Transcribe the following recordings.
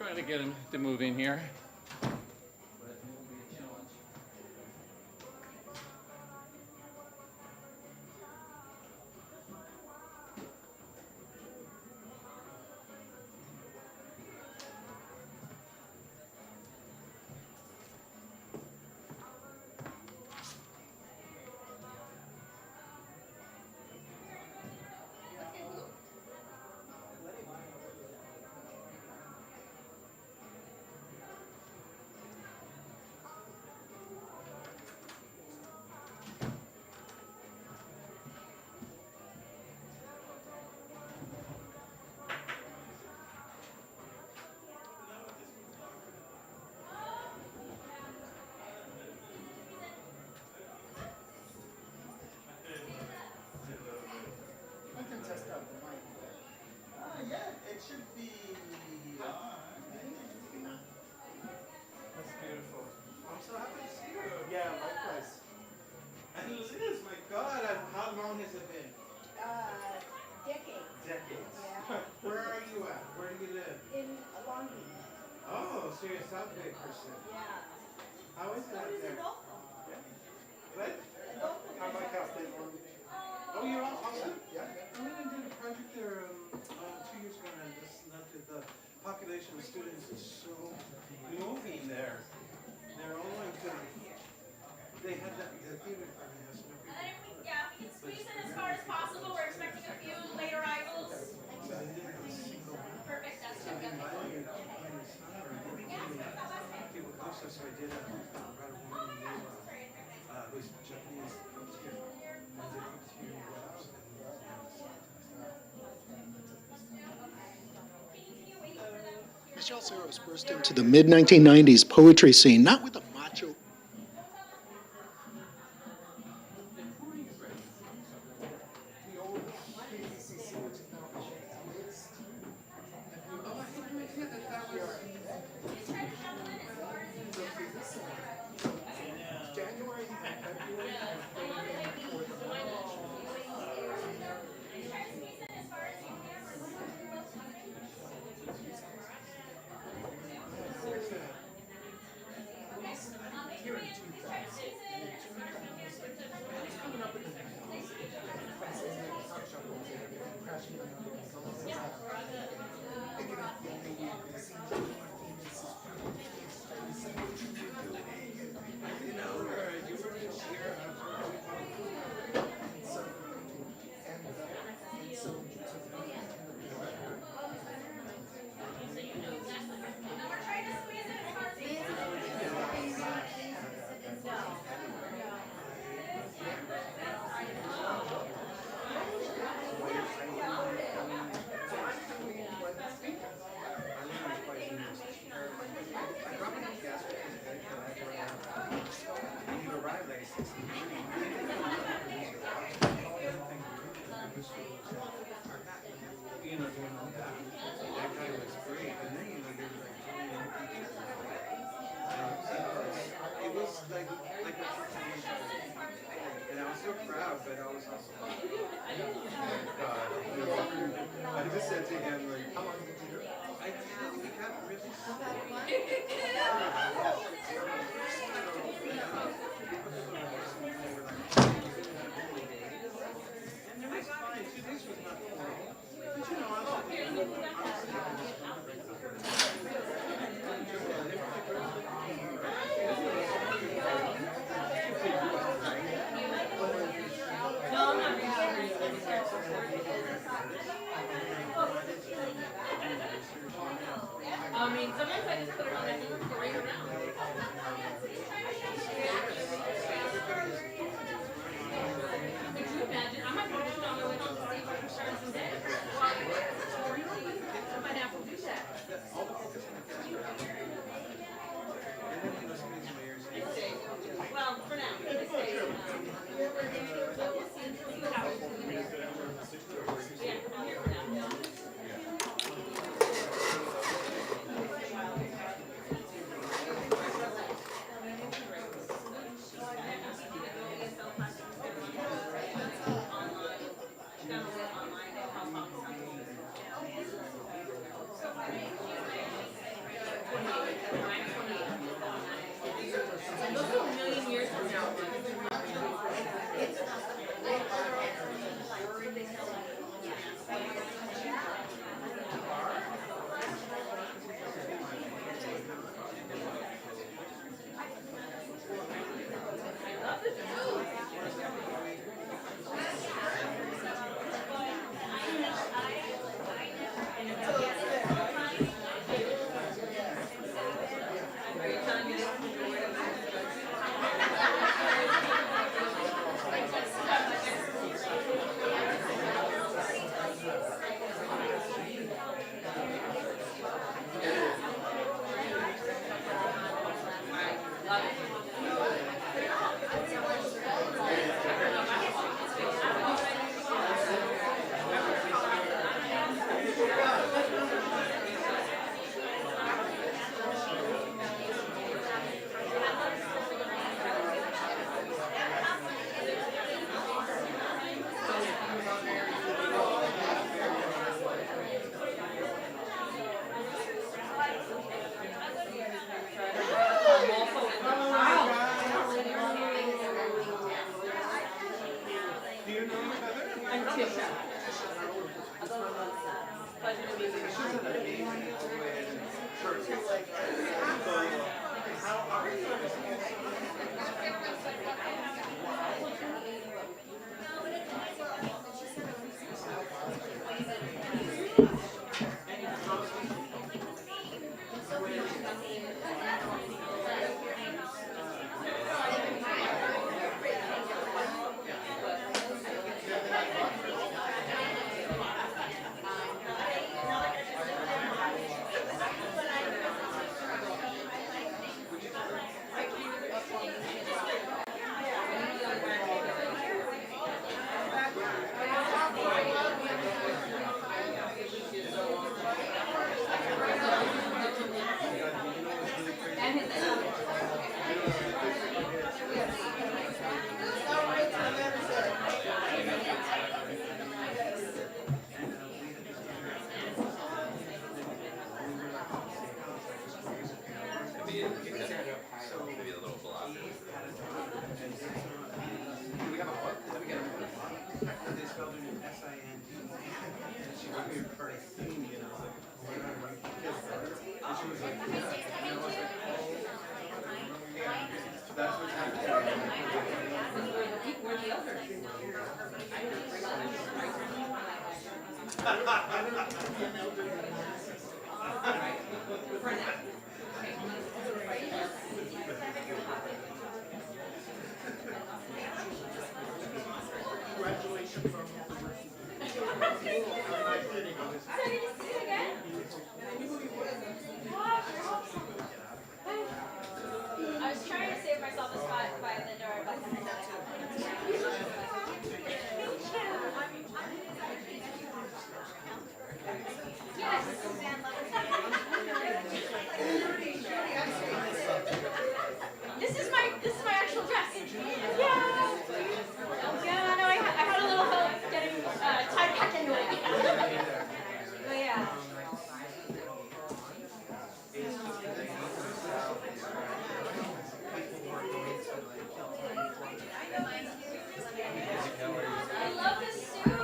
trying to get him to move in here. So you're a South Bay person. Yeah. How is it out there? What? How about Cal State Long Beach? Oh, you're all awesome? Yeah. I went and did a project there 2 years ago, and just noted the population of students is so moving there. They're all like, they had that, the theater department has no people. Yeah, we can squeeze in as far as possible. We're expecting a few late arrivals. Perfect, that's good. So I did who's Japanese here. Michele Serros burst into the mid-1990s poetry scene, not with a macho. I was trying to save myself a spot by the door, but yes. This is my actual dress. Yeah. Yeah. No, I had a little help getting tied back into it. But yeah. I love this suit.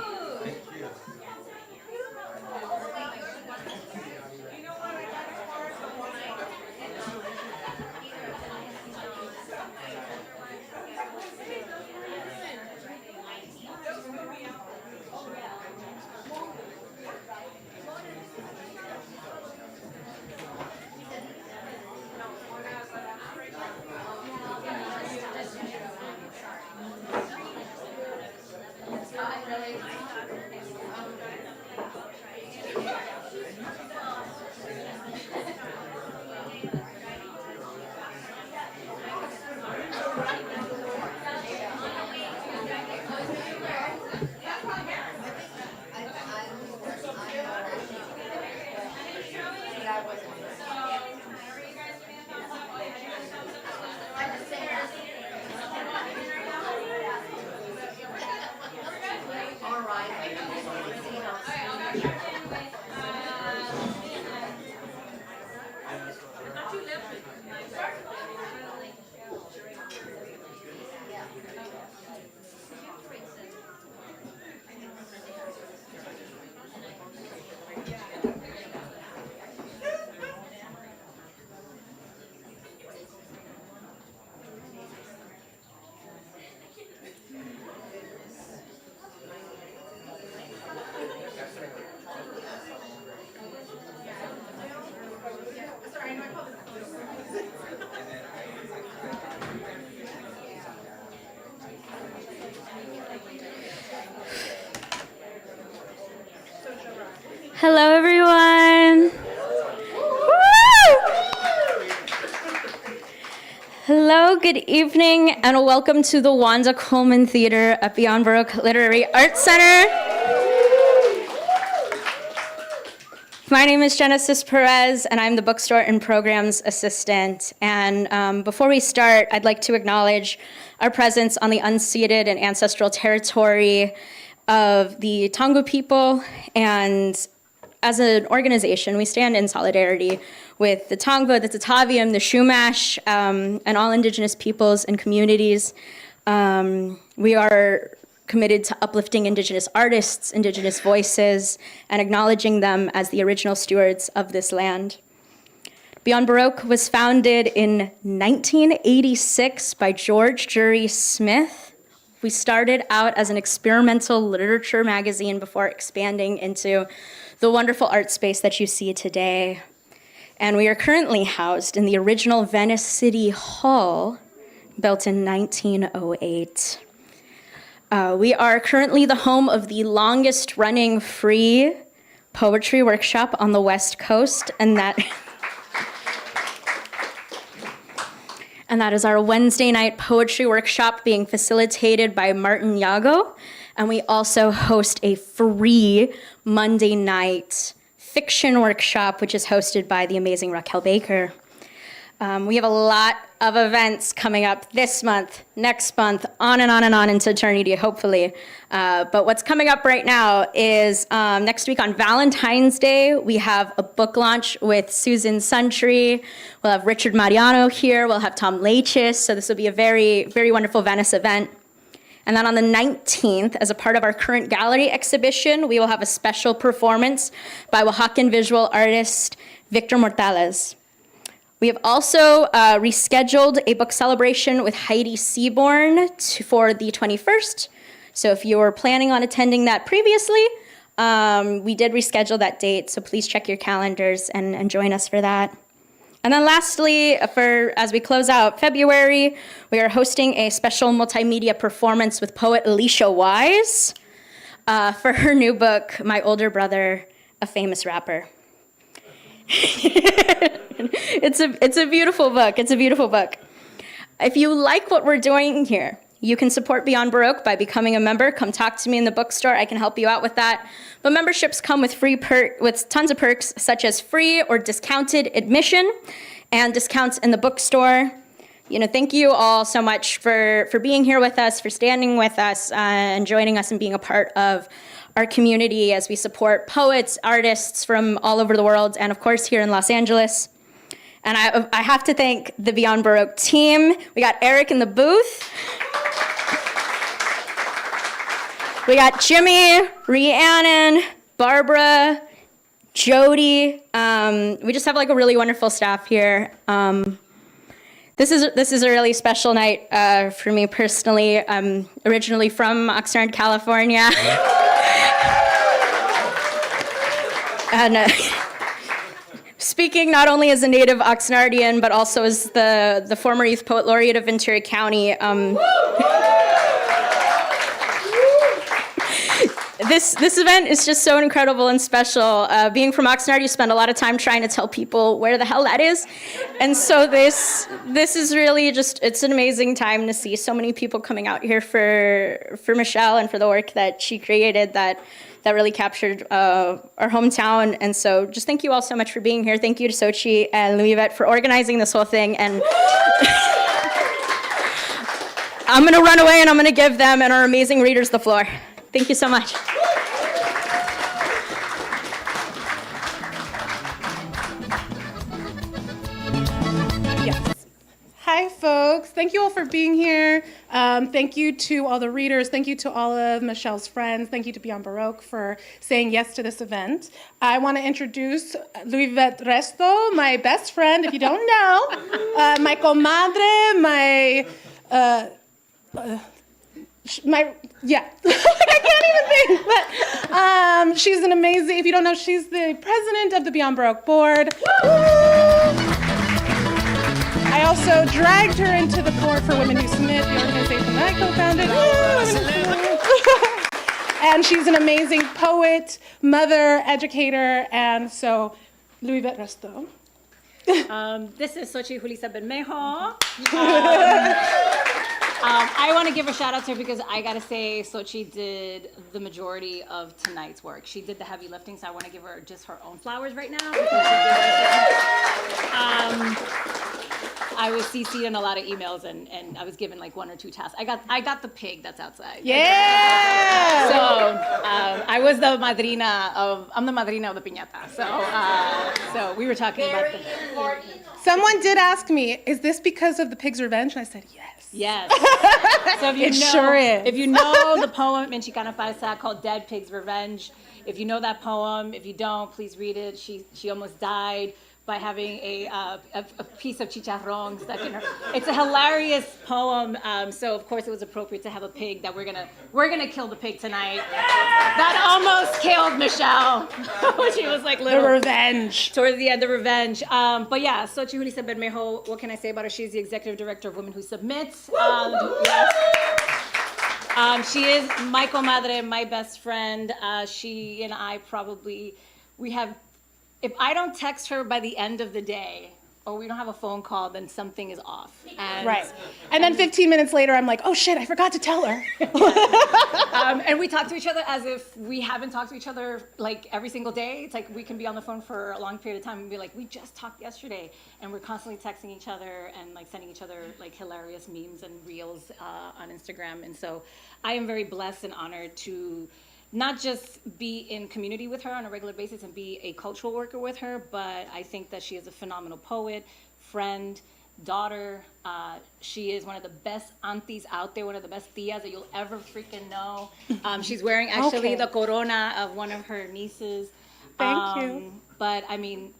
Hello, everyone. Hello, good evening, and welcome to the Wanda Coleman Theater at Beyond Baroque Literary Arts Center. My name is Genesis Perez, and I'm the Bookstore and Programs Assistant. And before we start, I'd like to acknowledge our presence on the unceded and ancestral territory of the Tonga people. And as an organization, we stand in solidarity with the Tongva, the Tataviam, the Chumash, and all Indigenous peoples and communities. We are committed to uplifting Indigenous artists, Indigenous voices, and acknowledging them as the original stewards of this land. Beyond Baroque was founded in 1986 by George Jury Smith. We started out as an experimental literature magazine before expanding into the wonderful art space that you see today. And we are currently housed in the original Venice City Hall, built in 1908. We are currently the home of the longest running free poetry workshop on the West Coast, and that is our Wednesday night poetry workshop being facilitated by Martin Yago. And we also host a free Monday night fiction workshop, which is hosted by the amazing Raquel Baker. We have a lot of events coming up this month, next month, on and on and on into eternity, hopefully. But what's coming up right now is next week on Valentine's Day, we have a book launch with Susan Suntree. We'll have Richard Mariano here. We'll have Tom Leitchis. So this will be a very, very wonderful Venice event. And then on the 19th, as a part of our current gallery exhibition, we will have a special performance by Oaxacan visual artist Victor Mortales. We have also rescheduled a book celebration with Heidi Seaborn for the 21st. So if you were planning on attending that previously, we did reschedule that date. So please check your calendars and join us for that. And then lastly, as we close out February, we are hosting a special multimedia performance with poet Alicia Wise for her new book, My Older Brother, a Famous Rapper. It's a beautiful book. It's a beautiful book. If you like what we're doing here, you can support Beyond Baroque by becoming a member. Come talk to me in the bookstore. I can help you out with that. But memberships come with with tons of perks, such as free or discounted admission and discounts in the bookstore. Thank you all so much for being here with us, for standing with us, and joining us and being a part of our community as we support poets, artists from all over the world, and of course here in Los Angeles. And I have to thank the Beyond Baroque team. We got Eric in the booth. We got Jimmy, Rhiannon, Barbara, Jody. We just have like a really wonderful staff here. This is a really special night for me personally. I'm originally from Oxnard, California. And speaking not only as a native Oxnardian, but also as the former Youth Poet Laureate of Ventura County. This event is just so incredible and special. Being from Oxnard, you spend a lot of time trying to tell people where the hell that is. And so this is really just, it's an amazing time to see so many people coming out here for Michele and for the work that she created that really captured our hometown. And so just thank you all so much for being here. Thank you to Sochi and Louisette for organizing this whole thing. And I'm gonna run away and I'm gonna give them and our amazing readers the floor. Thank you so much. Yes. Hi, folks. Thank you all for being here. Thank you to all the readers. Thank you to all of Michele's friends. Thank you to Beyond Baroque for saying yes to this event. I want to introduce Louisette Resto, my best friend, if you don't know, my comadre, I can't even think, but she's an amazing, if you don't know, she's the president of the Beyond Baroque board. I also dragged her into the board for Women Who Submit, the organization that I co-founded. And she's an amazing poet, mother, educator, and so, Louisette Resto. This is Xochitl Julissa Bermejo. I want to give a shout out to her because I got to say Xochitl did the majority of tonight's work. She did the heavy lifting, so I want to give her just her own flowers right now. I was CC'd in a lot of emails and I was given like 1 or 2 tasks. I got the pig that's outside. Yeah! So I was the madrina I'm the madrina of the piñata. So we were talking about Someone did ask me, is this because of the pig's revenge? And I said, yes. Yes. So if you It know, sure is. If you know the poem in Chicana Falsa called Dead Pig's Revenge, if you know that poem, if you don't, please read it. She almost died by having a piece of chicharrón stuck in her. It's a hilarious poem. So of course it was appropriate to have a pig that we're gonna kill the pig tonight. That almost killed Michelle. She was like The little. revenge. Towards the end, the revenge. But yeah, Xochitl Julissa Bermejo, what can I say about her? She's the executive director of Women Who Submit. Yes. She is my comadre, my best friend. She and I if I don't text her by the end of the day, or we don't have a phone call, then something is off. And, Right. And then 15 minutes later, I'm like, oh shit, I forgot to tell her. And we talk to each other as if we haven't talked to each other like every single day. It's like we can be on the phone for a long period of time and be like, we just talked yesterday. And we're constantly texting each other and like sending each other like hilarious memes and reels on Instagram. And so I am very blessed and honored to not just be in community with her on a regular basis and be a cultural worker with her, but I think that she is a phenomenal poet, friend, daughter. She is one of the best aunties out there, one of the best tias that you'll ever freaking know. She's wearing actually Okay. the corona of one of her nieces. Thank you. But I mean,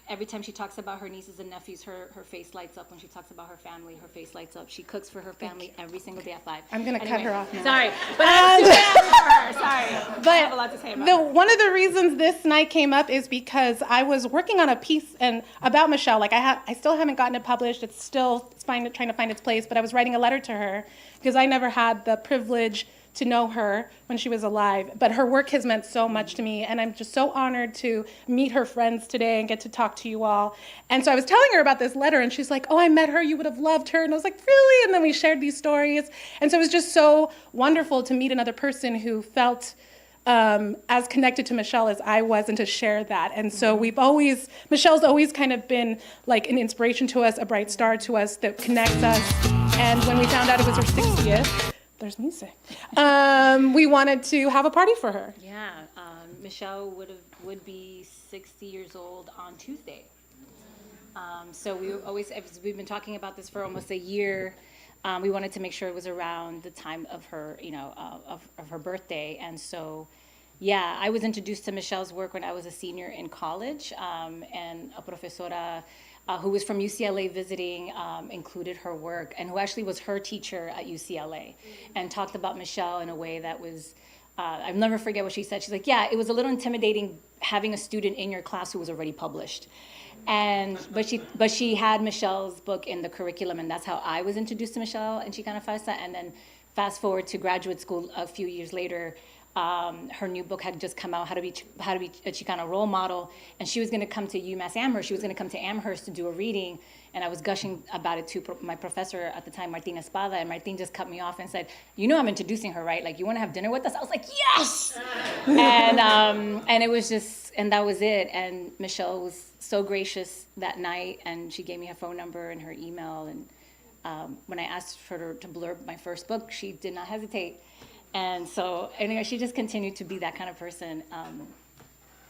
every time she talks about her nieces and nephews, her face lights up. When she talks about her family, her face lights up. She cooks for her family every single day at 5. I'm gonna cut her off now. Sorry, but I'm too bad for her. Sorry. But I have a lot to say about her. one of the reasons this night came up is because I was working on a piece about Michelle. Like I still haven't gotten it published. It's still trying to find its place. But I was writing a letter to her because I never had the privilege to know her when she was alive. But her work has meant so much to me, and I'm just so honored to meet her friends today and get to talk to you all. And so I was telling her about this letter, and she's like, oh, I met her, you would have loved her. And I was like, really? And then we shared these stories. And so it was just so wonderful to meet another person who felt as connected to Michelle as I was, and to share that. And so Michelle's always kind of been like an inspiration to us, a bright star to us that connects us. And when we found out it was her 60th, there's music, we wanted to have a party for her. Yeah, Michelle would be 60 years old on Tuesday. So we've been talking about this for almost a year. We wanted to make sure it was around the time of her, of her birthday. And so, yeah, I was introduced to Michelle's work when I was a senior in college, and a profesora who was from UCLA visiting included her work, and who actually was her teacher at UCLA, and talked about Michelle in a way that was, I'll never forget what she said. She's like, yeah, it was a little intimidating having a student in your class who was already published. But she had Michelle's book in the curriculum, and that's how I was introduced to Michelle and Chicana Falsa. And then fast forward to graduate school a few years later, her new book had just come out, How to Be a Chicana Role Model, and she was going to come to UMass Amherst. She was going to come to Amherst to do a reading, and I was gushing about it to my professor at the time, Martin Espada, and Martin just cut me off and said, I'm introducing her, right? Like, you want to have dinner with us? I was like, yes! And it was just, and that was it. And Michelle was so gracious that night, and she gave me her phone number and her email, and when I asked for her to blurb my first book, she did not hesitate. And so, anyway, she just continued to be that kind of person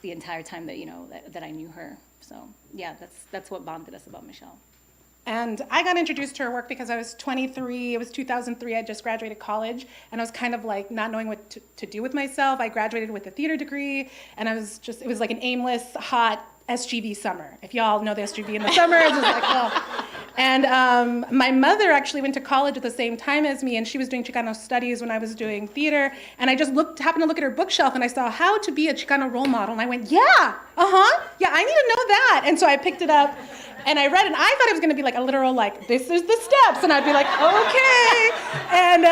the entire time that I knew her. So, yeah, that's what bonded us about Michelle. And I got introduced to her work because I was 23. It was 2003. I just graduated college, and I was kind of like not knowing what to do with myself. I graduated with a theater degree, and it was like an aimless, hot SGV summer. If y'all know the SGV in the summer, it's just like, oh. And my mother actually went to college at the same time as me, and she was doing Chicano studies when I was doing theater. And I just happened to look at her bookshelf, and I saw How to Be a Chicano Role Model, and I went, yeah, yeah, I need to know that. And so I picked it up, and I read it, and I thought it was going to be like a literal, like, this is the steps, and I'd be like, okay. And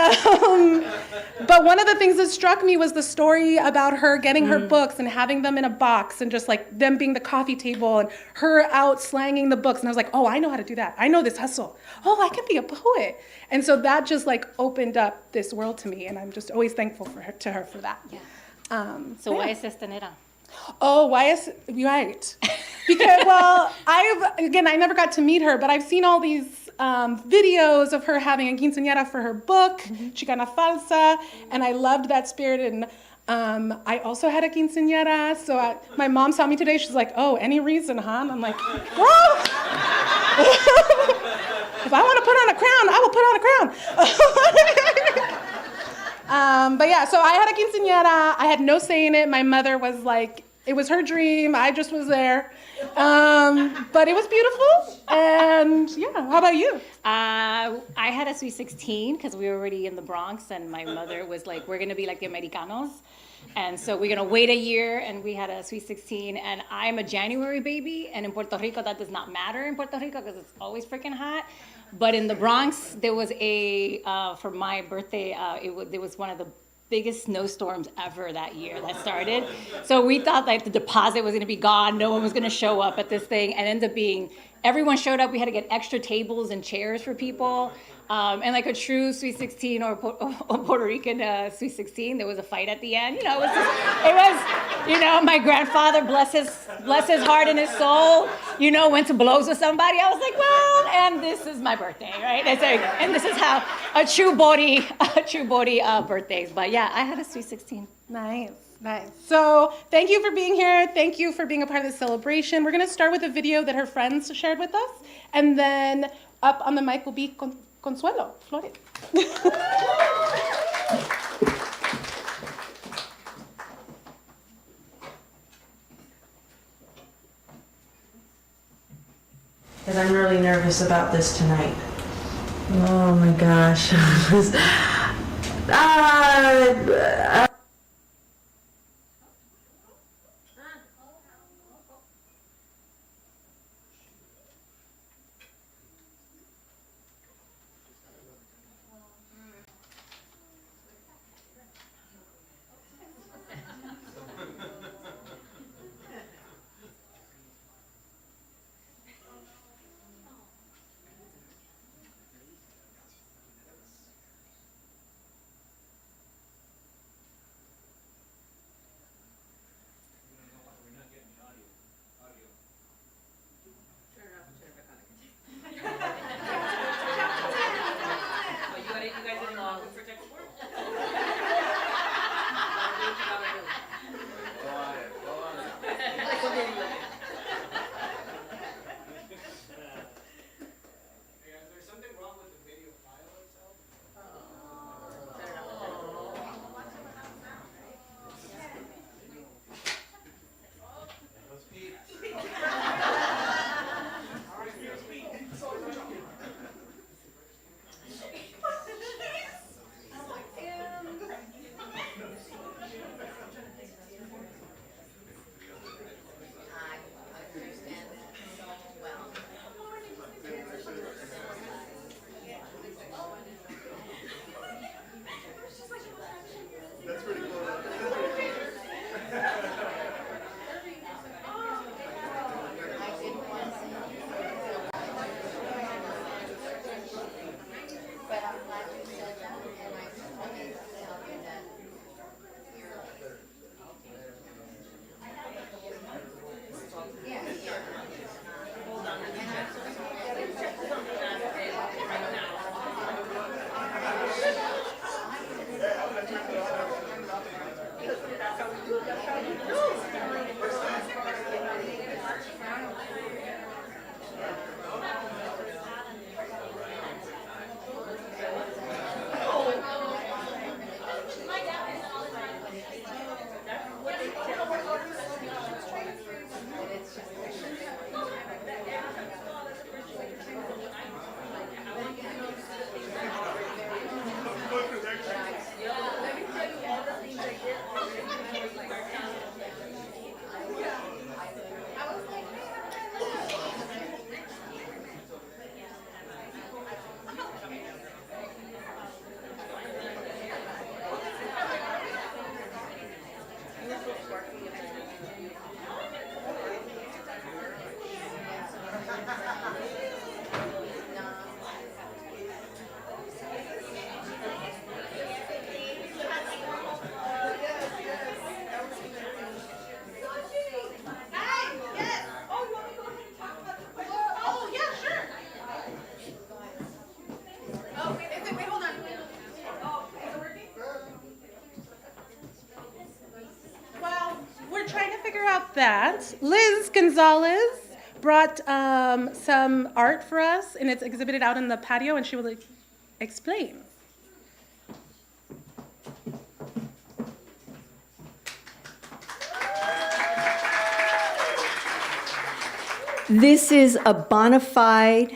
but one of the things that struck me was the story about her getting her books and having them in a box, and just like them being the coffee table, and her out slanging the books. And I was like, oh, I know how to do that. I know this hustle. Oh, I can be a poet. And so that just like opened up this world to me, and I'm just always thankful to her for that. Yeah. So why is Sesentañera? Oh, why is right? Because, well, I never got to meet her, but I've seen all these videos of her having a quinceañera for her book, Chicana Falsa, and I loved that spirit. And I also had a quinceañera, so my mom saw me today. She's like, "Oh, any reason, huh?" And I'm like, "Girl, if I want to put on a crown, I will put on a crown." But yeah, so I had a quinceañera. I had no say in it. My mother was like It was her dream. I just was there. But it was beautiful. And yeah, how about you? I had a Sweet 16 because we were already in the Bronx, and my mother was like, we're going to be like the Americanos. And so we're going to wait a year, and we had a Sweet 16. And I'm a January baby, and in Puerto Rico, that does not matter in Puerto Rico because it's always freaking hot. But in the Bronx, there was for my birthday, there was one of the biggest snowstorms ever that year that started. So we thought like the deposit was gonna be gone, no one was gonna show up at this thing, and ended up being, everyone showed up, we had to get extra tables and chairs for people. And like a true Sweet 16 or Puerto Rican Sweet 16, there was a fight at the end. You know, it was, you know, my grandfather, bless his heart and his soul, you know, went to blows with somebody. I was like, well, and this is my birthday, right? And this is how a true body birthdays. But yeah, I had a Sweet 16. Nice. So thank you for being here. Thank you for being a part of the celebration. We're going to start with a video that her friends shared with us. And then up on the mic will be Consuelo, Flores. Because I'm really nervous about this tonight. Oh my gosh. That Liz Gonzalez brought some art for us, and it's exhibited out in the patio, and she will explain. This is a bona fide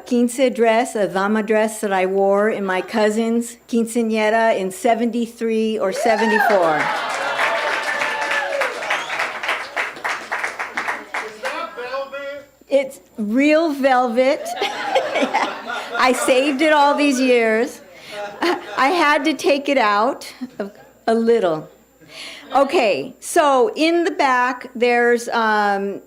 quince dress, a dama dress that I wore in my cousin's quinceañera in 73 or 74. Is that velvet? It's real velvet. I saved it all these years. I had to take it out a little. Okay, so in the back, there's in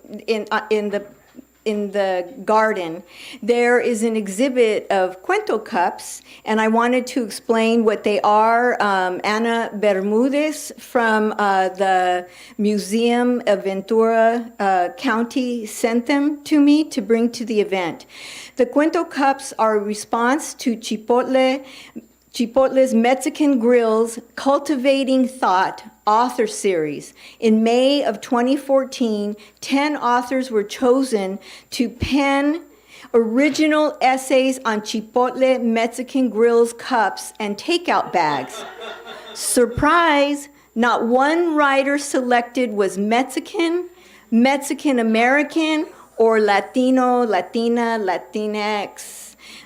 the garden, there is an exhibit of cuento cups, and I wanted to explain what they are. Ana Bermudez from the Museum of Ventura County sent them to me to bring to the event. The cuento cups are a response to Chipotle's Mexican Grill's Cultivating Thought author series. In May of 2014, 10 authors were chosen to pen original essays on Chipotle Mexican Grill's cups and takeout bags. Surprise, not one writer selected was Mexican, Mexican American, or Latino, Latina, Latinx,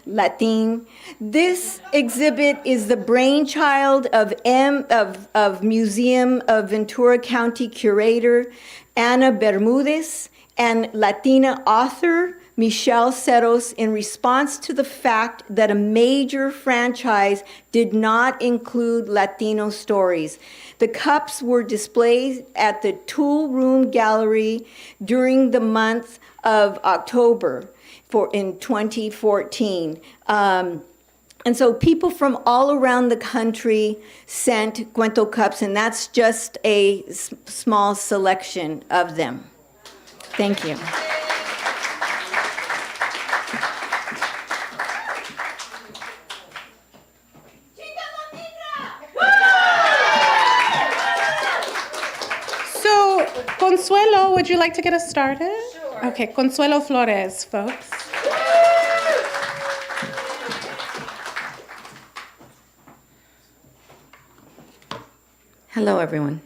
Latin. This exhibit is the brainchild of Museum of Ventura County curator Ana Bermudez and Latina author Michele Serros in response to the fact that a major franchise did not include Latino stories. The cups were displayed at the Tool Room Gallery during the month of October in 2014. And so people from all around the country sent cuento cups, and that's just a small selection of them. Thank you. So, Consuelo, would you like to get us started? Sure. Okay, Consuelo Flores, folks. Hello, everyone.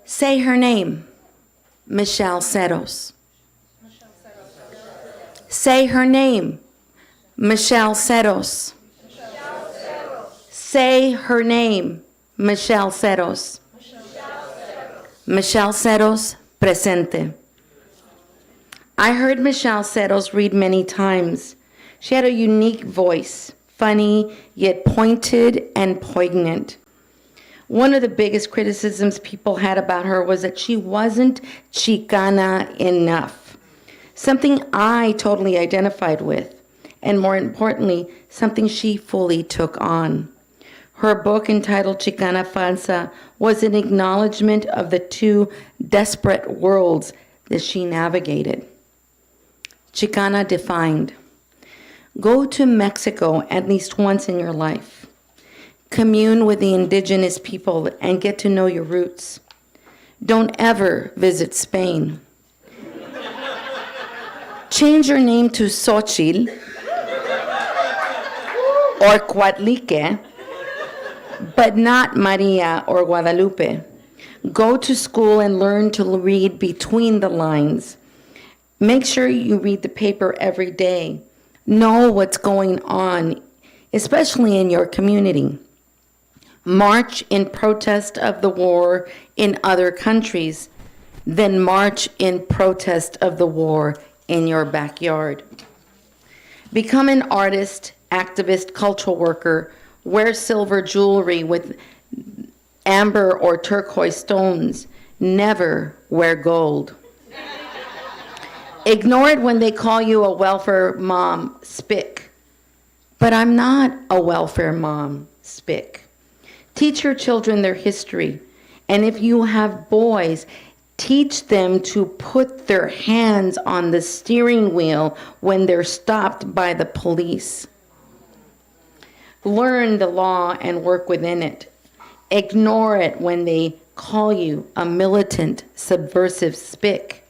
Say her name, Michele Serros. Say her name, Michele Serros. Say her name, Michele Serros. Michele Serros, presente. I heard Michele Serros read many times. She had a unique voice, funny, yet pointed and poignant. One of the biggest criticisms people had about her was that she wasn't Chicana enough. Something I totally identified with, and more importantly, something she fully took on. Her book entitled Chicana Falsa was an acknowledgement of the two desperate worlds that she navigated. Chicana defined. Go to Mexico at least once in your life. Commune with the indigenous people and get to know your roots. Don't ever visit Spain. Change your name to Xochitl or Coatlique, but not Maria or Guadalupe. Go to school and learn to read between the lines. Make sure you read the paper every day. Know what's going on, especially in your community. March in protest of the war in other countries, then march in protest of the war in your backyard. Become an artist, activist, cultural worker. Wear silver jewelry with amber or turquoise stones. Never wear gold. Ignore it when they call you a welfare mom, spick. But I'm not a welfare mom, spick. Teach your children their history. And if you have boys, teach them to put their hands on the steering wheel when they're stopped by the police. Learn the law and work within it. Ignore it when they call you a militant, subversive spick.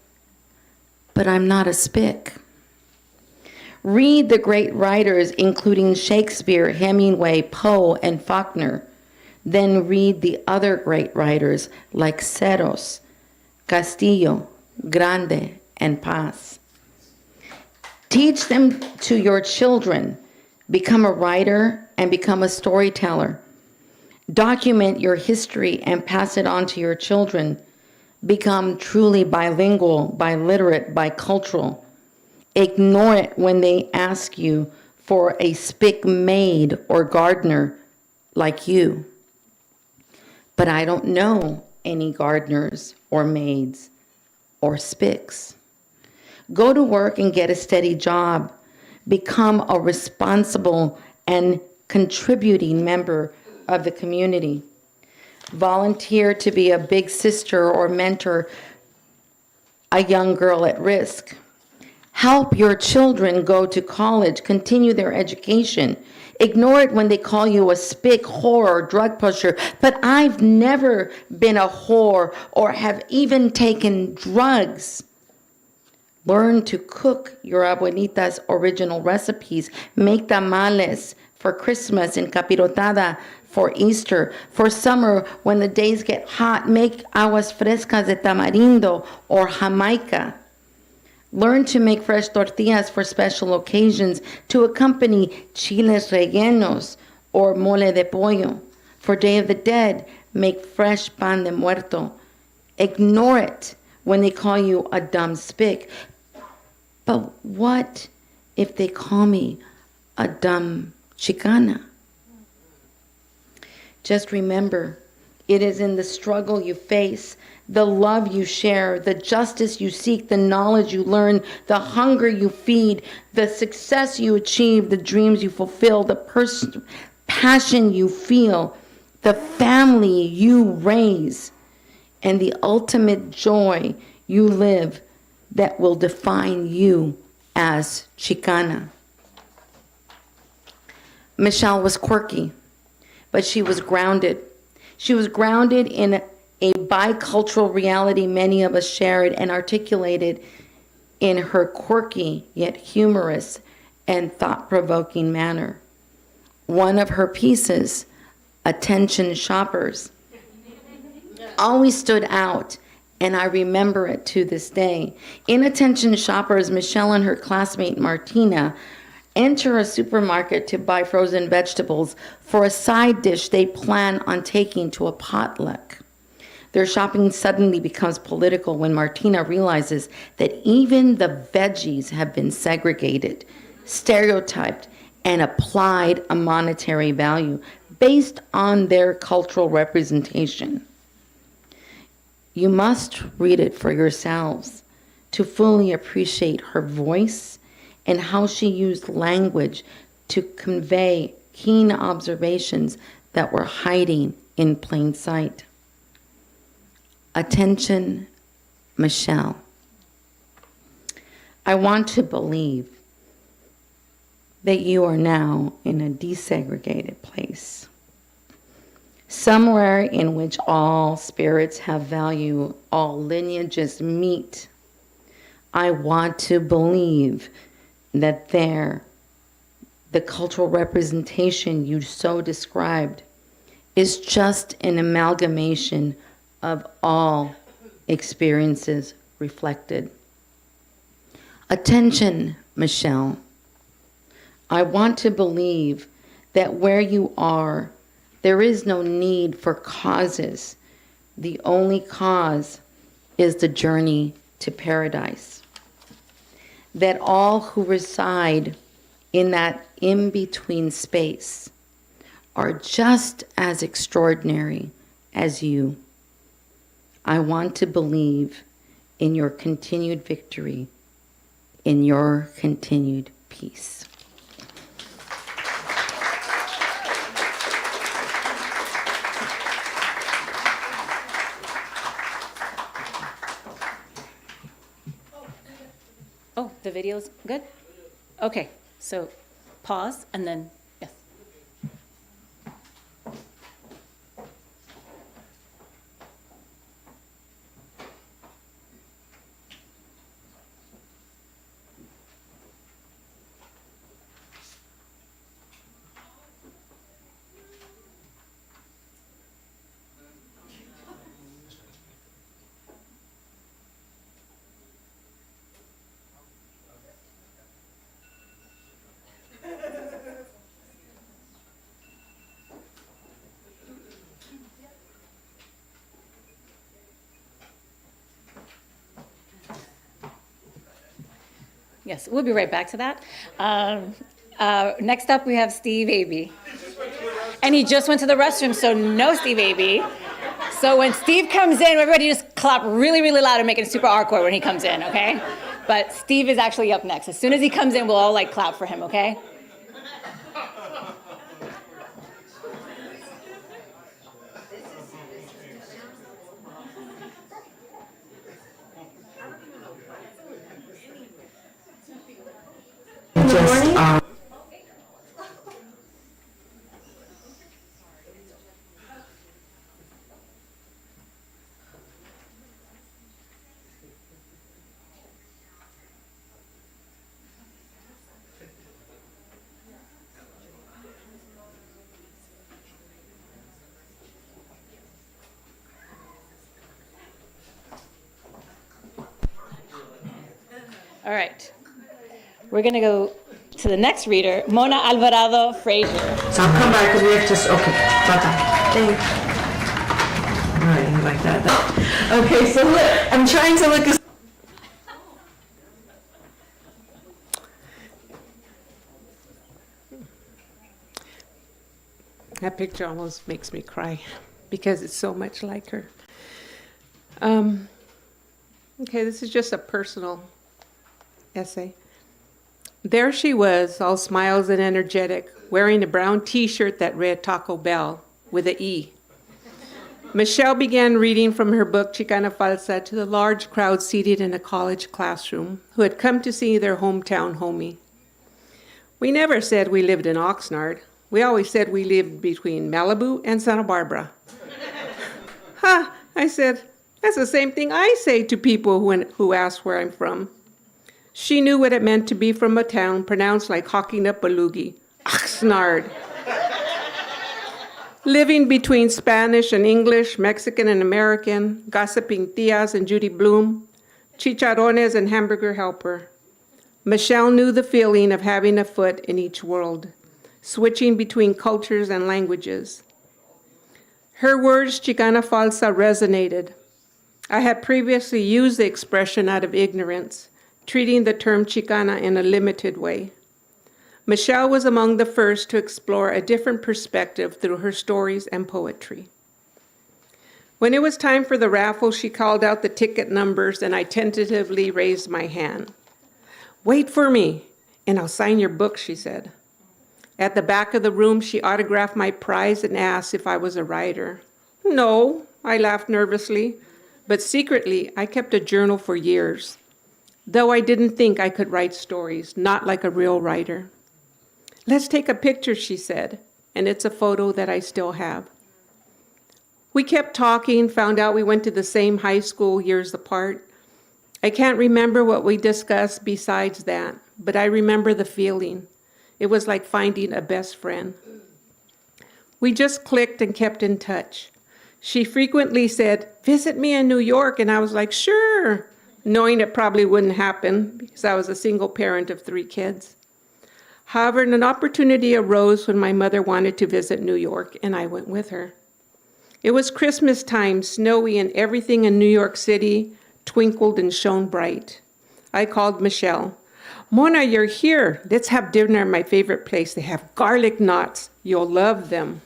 But I'm not a spick. Read the great writers, including Shakespeare, Hemingway, Poe, and Faulkner. Then read the other great writers like Serros, Castillo, grande, and paz. Teach them to your children. Become a writer and become a storyteller. Document your history and pass it on to your children. Become truly bilingual, biliterate, bicultural. Ignore it when they ask you for a spick maid or gardener like you. But I don't know any gardeners or maids or spicks. Go to work and get a steady job. Become a responsible and contributing member of the community. Volunteer to be a big sister or mentor a young girl at risk. Help your children go to college, continue their education. Ignore it when they call you a spick, whore, or drug pusher. But I've never been a whore or have even taken drugs. Learn to cook your abuelita's original recipes. Make tamales for Christmas and capirotada for Easter. For summer, when the days get hot, make aguas frescas de tamarindo or Jamaica. Learn to make fresh tortillas for special occasions to accompany chiles rellenos or mole de pollo. For Day of the Dead, make fresh pan de muerto. Ignore it when they call you a dumb spick. But what if they call me a dumb Chicana? Just remember, it is in the struggle you face, the love you share, the justice you seek, the knowledge you learn, the hunger you feed, the success you achieve, the dreams you fulfill, the passion you feel, the family you raise, and the ultimate joy you live that will define you as Chicana. Michele was quirky, but she was grounded. She was grounded in a bicultural reality many of us shared and articulated in her quirky yet humorous and thought-provoking manner. One of her pieces, Attention Shoppers, always stood out, and I remember it to this day. In Attention Shoppers, Michele and her classmate Martina enter a supermarket to buy frozen vegetables for a side dish they plan on taking to a potluck. Their shopping suddenly becomes political when Martina realizes that even the veggies have been segregated, stereotyped, and applied a monetary value based on their cultural representation. You must read it for yourselves to fully appreciate her voice and how she used language to convey keen observations that were hiding in plain sight. Attention, Michele. I want to believe that you are now in a desegregated place, somewhere in which all spirits have value, all lineages meet. I want to believe that the cultural representation you so described is just an amalgamation of all experiences reflected. Attention, Michele. I want to believe that where you are, there is no need for causes. The only cause is the journey to paradise. That all who reside in that in-between space are just as extraordinary as you. I want to believe in your continued victory, in your continued peace. Oh, the video's good? Okay, so pause and then, yes. Yes, we'll be right back to that. Next up, we have Steve Abee. And he just went to the restroom, so no Steve Abee. So when Steve comes in, everybody just clap really, really loud and make it super awkward when he comes in, okay? But Steve is actually up next. As soon as he comes in, we'll all like clap for him, okay? All right. We're going to go to the next reader, Mona Alvarado Frazier. So I'll come back because we have to, okay, bye-bye. Thanks. All right, you like that. Okay, so look, I'm trying to look as... That picture almost makes me cry because it's so much like her. Okay, this is just a personal essay. There she was, all smiles and energetic, wearing a brown t-shirt that read Taco Bell with an E. Michele began reading from her book Chicana Falsa to the large crowd seated in a college classroom who had come to see their hometown homie. We never said we lived in Oxnard. We always said we lived between Malibu and Santa Barbara. Ha, I said, that's the same thing I say to people who ask where I'm from. She knew what it meant to be from a town pronounced like hawking up a loogie, Oxnard. Living between Spanish and English, Mexican and American, gossiping tias and Judy Bloom, chicharrones and hamburger helper. Michele knew the feeling of having a foot in each world, switching between cultures and languages. Her words, Chicana Falsa, resonated. I had previously used the expression out of ignorance, treating the term Chicana in a limited way. Michele was among the first to explore a different perspective through her stories and poetry. When it was time for the raffle, she called out the ticket numbers and I tentatively raised my hand. Wait for me, and I'll sign your book, she said. At the back of the room, she autographed my prize and asked if I was a writer. No, I laughed nervously, but secretly, I kept a journal for years, though I didn't think I could write stories, not like a real writer. Let's take a picture, she said, and it's a photo that I still have. We kept talking, found out we went to the same high school years apart. I can't remember what we discussed besides that, but I remember the feeling. It was like finding a best friend. We just clicked and kept in touch. She frequently said, visit me in New York, and I was like, sure, knowing it probably wouldn't happen because I was a single parent of 3 kids. However, an opportunity arose when my mother wanted to visit New York, and I went with her. It was Christmas time, snowy, and everything in New York City twinkled and shone bright. I called Michele. Mona, you're here. Let's have dinner at my favorite place. They have garlic knots. You'll love them.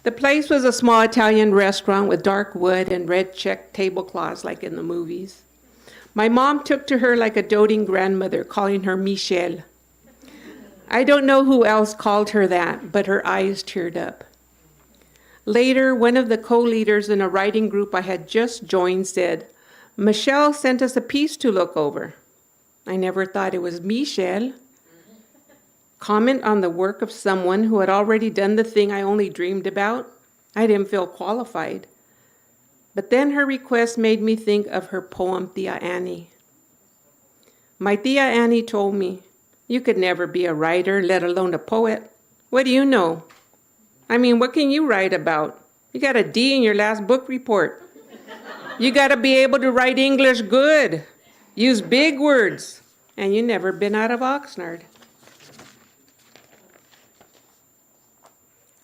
The place was a small Italian restaurant with dark wood and red check tablecloths like in the movies. My mom took to her like a doting grandmother, calling her Michele. I don't know who else called her that, but her eyes teared up. Later, one of the co-leaders in a writing group I had just joined said, Michele sent us a piece to look over. I never thought it was Michele. Comment on the work of someone who had already done the thing I only dreamed about? I didn't feel qualified. But then her request made me think of her poem, Tia Annie. My Tia Annie told me, you could never be a writer, let alone a poet. What do you know? I mean, what can you write about? You got a D in your last book report. You got to be able to write English good, use big words, and you never been out of Oxnard.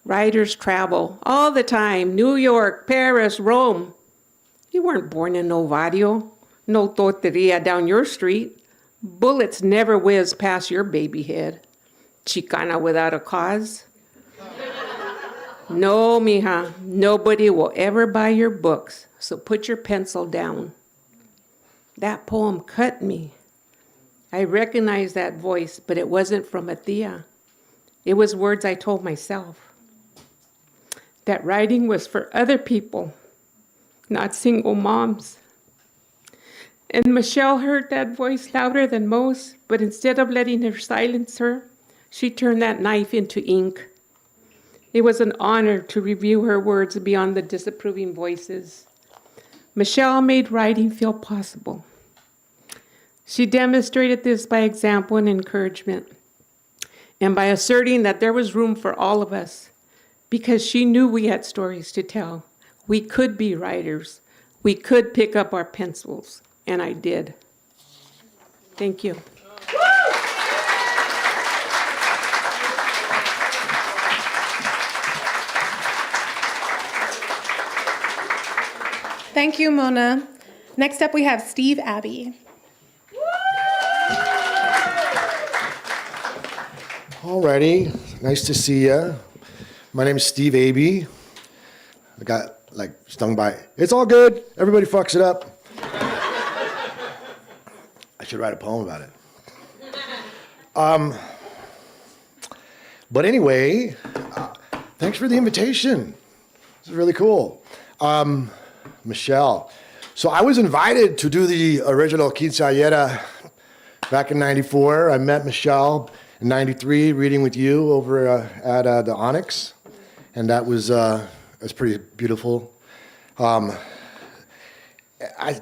Writers travel all the time, New York, Paris, Rome. You weren't born in Novario. No tortilla down your street. Bullets never whiz past your baby head. Chicana without a cause. No, mija, nobody will ever buy your books, so put your pencil down. That poem cut me. I recognized that voice, but it wasn't from a tia. It was words I told myself. That writing was for other people, not single moms. And Michele heard that voice louder than most, but instead of letting her silence her, she turned that knife into ink. It was an honor to review her words beyond the disapproving voices. Michele made writing feel possible. She demonstrated this by example and encouragement, and by asserting that there was room for all of us, because she knew we had stories to tell. We could be writers. We could pick up our pencils, and I did. Thank you. Thank you, Mona. Next up, we have Steve Abee. Alrighty, nice to see ya. My name is Steve Abee. I got stung by. It's all good. Everybody fucks it up. I should write a poem about it. But anyway, thanks for the invitation. This is really cool. Michele. So I was invited to do the original Quinceañera back in '94. I met Michele in '93 reading with you over at the Onyx, and that was pretty beautiful. I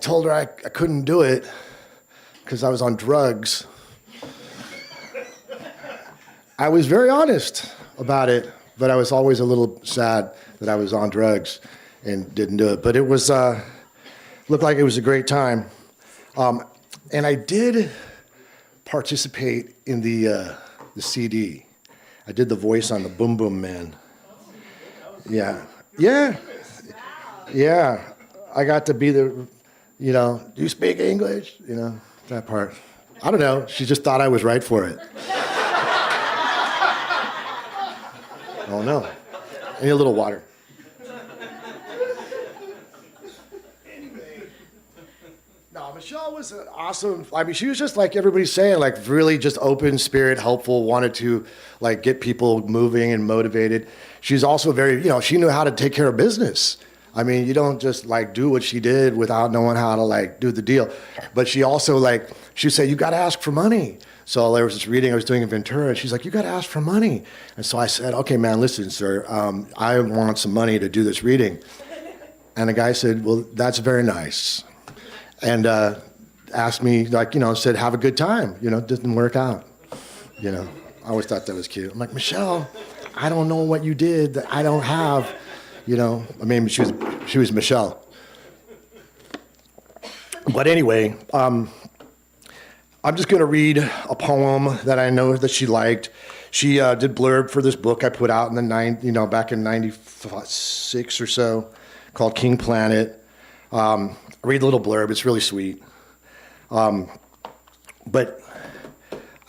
told her I couldn't do it because I was on drugs. I was very honest about it, but I was always a little sad that I was on drugs and didn't do it. But it was looked like it was a great time, and I did participate in the CD. I did the voice on the Boom Boom Man. Yeah. I got to be the, do you speak English? That part. I don't know. She just thought I was right for it. Oh no. I need a little water. No, Michele was an awesome, she was just like everybody's saying, really just open spirit, helpful, wanted to get people moving and motivated. She's also very, she knew how to take care of business. You don't just do what she did without knowing how to do the deal. But she also she would say, you got to ask for money. So there was this reading I was doing in Ventura, and she's like, you got to ask for money. And so I said, okay, man, listen, sir, I want some money to do this reading. And the guy said, well, that's very nice. And asked me, said, have a good time. It didn't work out. I always thought that was cute. I'm like, Michele, I don't know what you did that I don't have. She was Michele. But anyway, I'm just going to read a poem that I know that she liked. She did blurb for this book I put out in the back in '96 or so, called King Planet. Read the little blurb. It's really sweet. But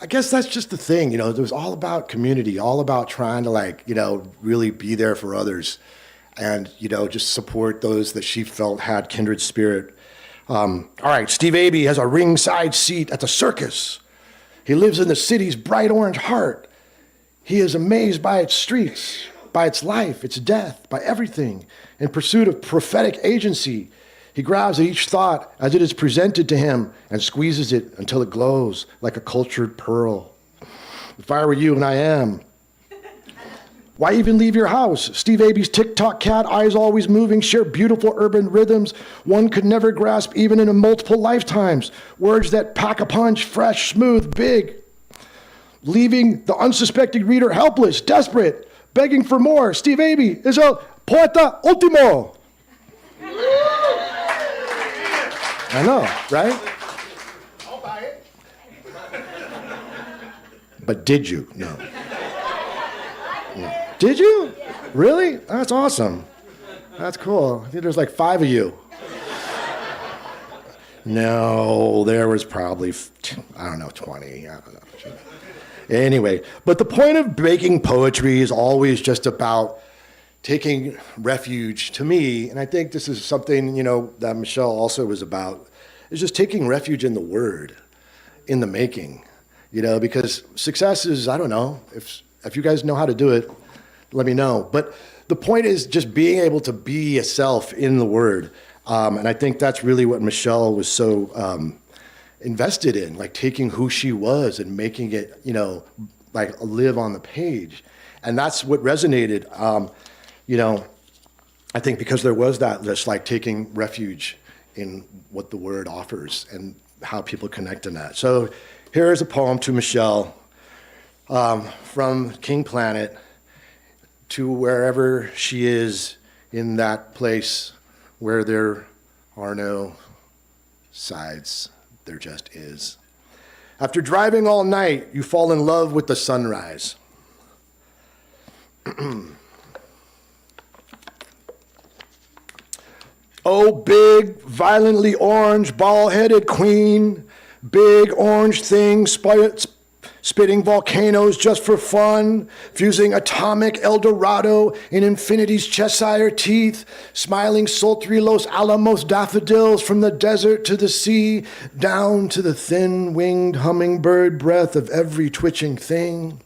I guess that's just the thing. It was all about community, all about trying to really be there for others. And, just support those that she felt had kindred spirit. All right, Steve Abee has a ringside seat at the circus. He lives in the city's bright orange heart. He is amazed by its streets, by its life, its death, by everything. In pursuit of prophetic agency, he grabs at each thought as it is presented to him and squeezes it until it glows like a cultured pearl. If I were you, and I am, why even leave your house? Steve Abee's TikTok cat, eyes always moving, share beautiful urban rhythms one could never grasp even in multiple lifetimes. Words that pack a punch, fresh, smooth, big. Leaving the unsuspecting reader helpless, desperate, begging for more. Steve Abee is a poeta ultimo. I know, right? I'll buy it. But did you? No. Did you? Really? That's awesome. That's cool. I think there's 5 of you. No, there was probably, I don't know, 20. I don't know. Anyway, but the point of making poetry is always just about taking refuge, to me, and I think this is something, that Michele also was about, is just taking refuge in the word, in the making, because success is, I don't know, if you guys know how to do it, let me know. But the point is just being able to be a self in the word. And I think that's really what Michele was so invested in, like taking who she was and making it, like live on the page. And that's what resonated, I think because there was that just like taking refuge in what the word offers and how people connect in that. So here is a poem to Michele from King Planet to wherever she is in that place where there are no sides, there just is. After driving all night, you fall in love with the sunrise. Oh, big, violently orange, ball-headed queen, big orange thing, spitting volcanoes just for fun, fusing atomic El Dorado in infinity's Cheshire teeth, smiling sultry Los Alamos daffodils from the desert to the sea, down to the thin-winged hummingbird breath of every twitching thing.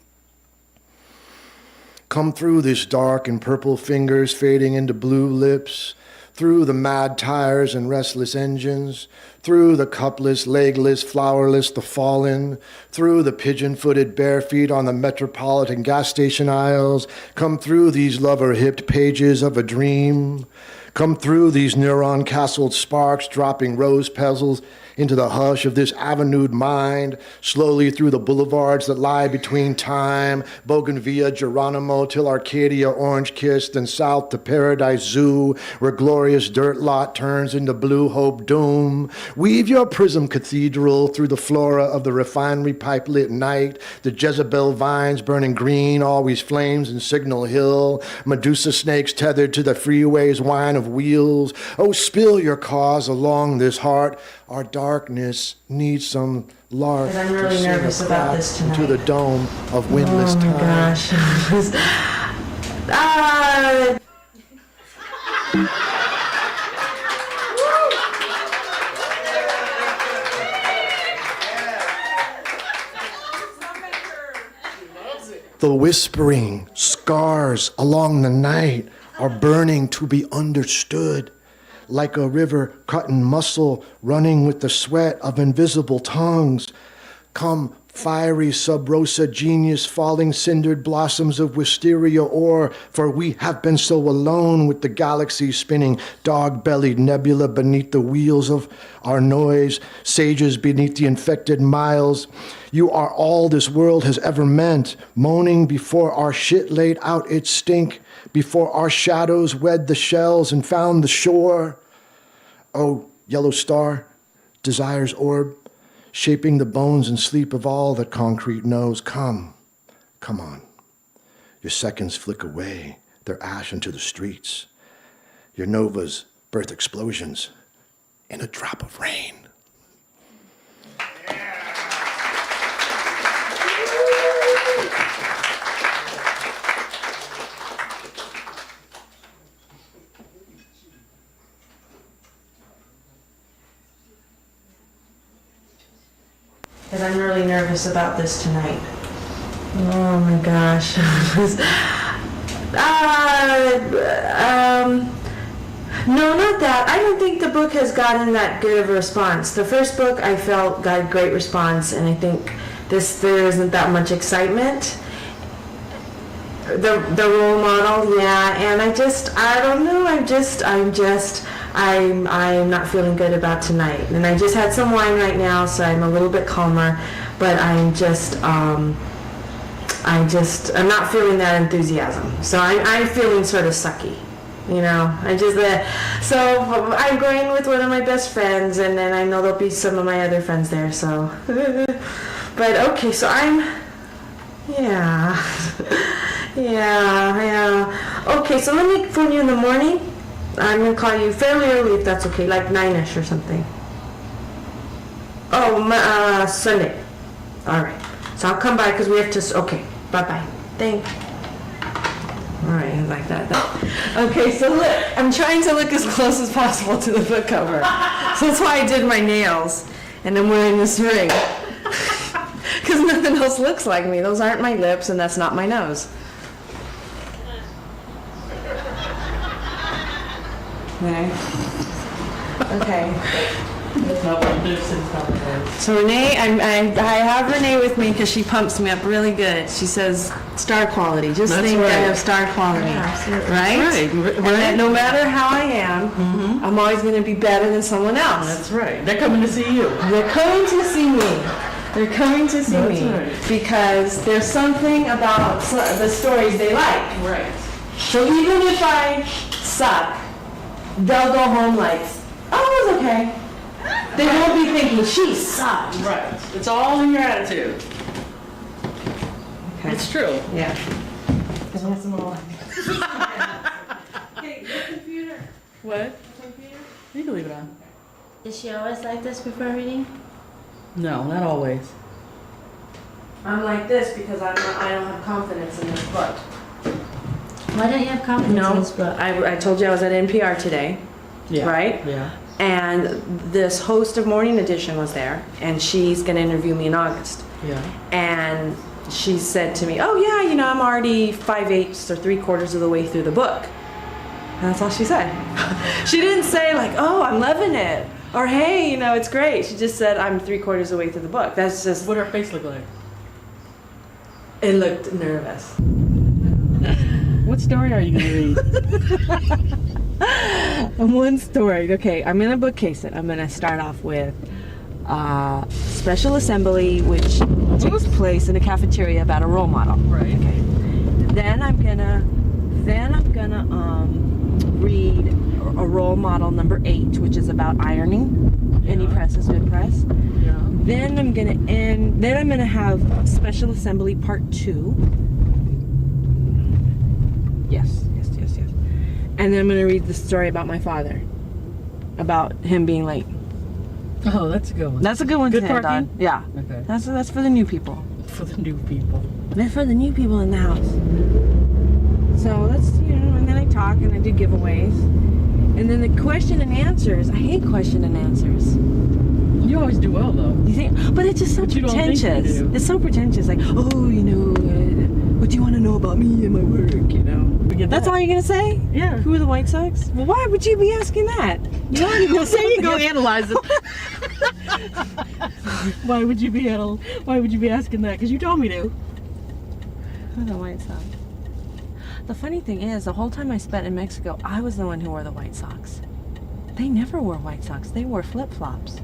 Come through these dark and purple fingers fading into blue lips, through the mad tires and restless engines, through the cupless, legless, flowerless, the fallen, through the pigeon-footed bare feet on the metropolitan gas station aisles, come through these lover-hipped pages of a dream, come through these neuron-castled sparks dropping rose petals into the hush of this avenued mind, slowly through the boulevards that lie between time, Bougainvillea, Geronimo, till Arcadia, orange-kissed, and south to Paradise Zoo, where glorious dirt lot turns into blue hope doom. Weave your prism cathedral through the flora of the refinery pipe-lit night, the Jezebel vines burning green, always flames in Signal Hill, Medusa snakes tethered to the freeway's whine of wheels. Oh, spill your cause along this heart. Our darkness needs some lark I'm really to sing nervous a about crack this tonight. into the dome of windless Oh my time. gosh. The whispering scars along the night are burning to be understood, like a river cutting muscle running with the sweat of invisible tongues. Come, fiery sub-rosa genius, falling cindered blossoms of wisteria ore, for we have been so alone with the galaxy spinning dog-bellied nebula beneath the wheels of our noise, sages beneath the infected miles. You are all this world has ever meant, moaning before our shit laid out its stink, before our shadows wed the shells and found the shore. Oh, yellow star, desire's orb, shaping the bones and sleep of all that concrete knows. Come on. Your seconds flick away, their ash into the streets. Your novas birth explosions in a drop of rain. Because I'm really nervous about this tonight. Oh my gosh. No, not that. I don't think the book has gotten that good of a response. The first book I felt got great response, and I think there isn't that much excitement. The role model, yeah, and I don't know, I'm not feeling good about tonight. And I just had some wine right now, so I'm a little bit calmer, but I'm not feeling that enthusiasm. So I'm feeling sort of sucky, so I'm going with one of my best friends, and then I know there'll be some of my other friends there, so. But okay, so yeah. Okay, so let me phone you in the morning. I'm gonna call you fairly early if that's okay, like 9ish or something. Oh, Sunday. All right. So I'll come by because we have to. Okay. Bye-bye. Thank you. All right, like that. Okay, so look, I'm trying to look as close as possible to the book cover. So that's why I did my nails, and I'm wearing this ring. Because nothing else looks like me. Those aren't my lips, and that's not my nose. Okay. So Renee, I have Renee with me because she pumps me up really good. She says star quality. Just That's think right. I have star quality. Right? Right. And that no matter how I am, I'm always going to be better than someone else. That's right. They're coming to see you. They're coming to see me. They're coming to see That's me right. because there's something about the stories they like. Right. So even if I suck, they'll go home like, oh, it was okay. They won't be thinking, she sucked. Right. It's all in your attitude. Okay. It's true. Yeah. Hey, your computer. What? You can leave it on. Is she always like this before reading? No, not always. I'm like this because I don't have confidence in this book. Why don't you have confidence in this book? I told you I was at NPR today, Yeah. right? Yeah. And this host of Morning Edition was there, and she's going to interview me in August. Yeah. And she said to me, oh yeah, I'm already 5/8 or 3/4 of the way through the book. And that's all she said. She didn't say like, oh, I'm loving it, or hey, it's great. She just said, I'm 3/4 of the way through the book. That's just, What her face look like? it looked nervous. What story are you going to read? One story. Okay, I'm going to bookcase it. I'm going to start off with Special Assembly, which takes place in a cafeteria about a role model. Right. Okay. Then I'm gonna read a role model number 8, which is about ironing. Any press is good press. Yeah. Then I'm gonna have Special Assembly Part 2. Yes. And then I'm gonna read the story about my father, about him being late. Oh, that's a good one. That's a good one Good to end on. parking? Yeah. Okay. That's for the new people. For the new people. They're for the new people in the house. So let's, and then I talk and I do giveaways. And then the question and answers. I hate question and answers. You always do well, though. You think? But it's just so But you don't think you pretentious. do. It's so pretentious. Like, oh, what do you want to know about me and my work? We get That's that. all you're gonna say? Yeah. Who are the White Sox? Well, why would you be asking that? You know, you There you go, analyze it. Why would you be asking that? Because you told me to. Who are the White Sox? The funny thing is, the whole time I spent in Mexico, I was the one who wore the White Sox. They never wore White Sox. They wore flip-flops.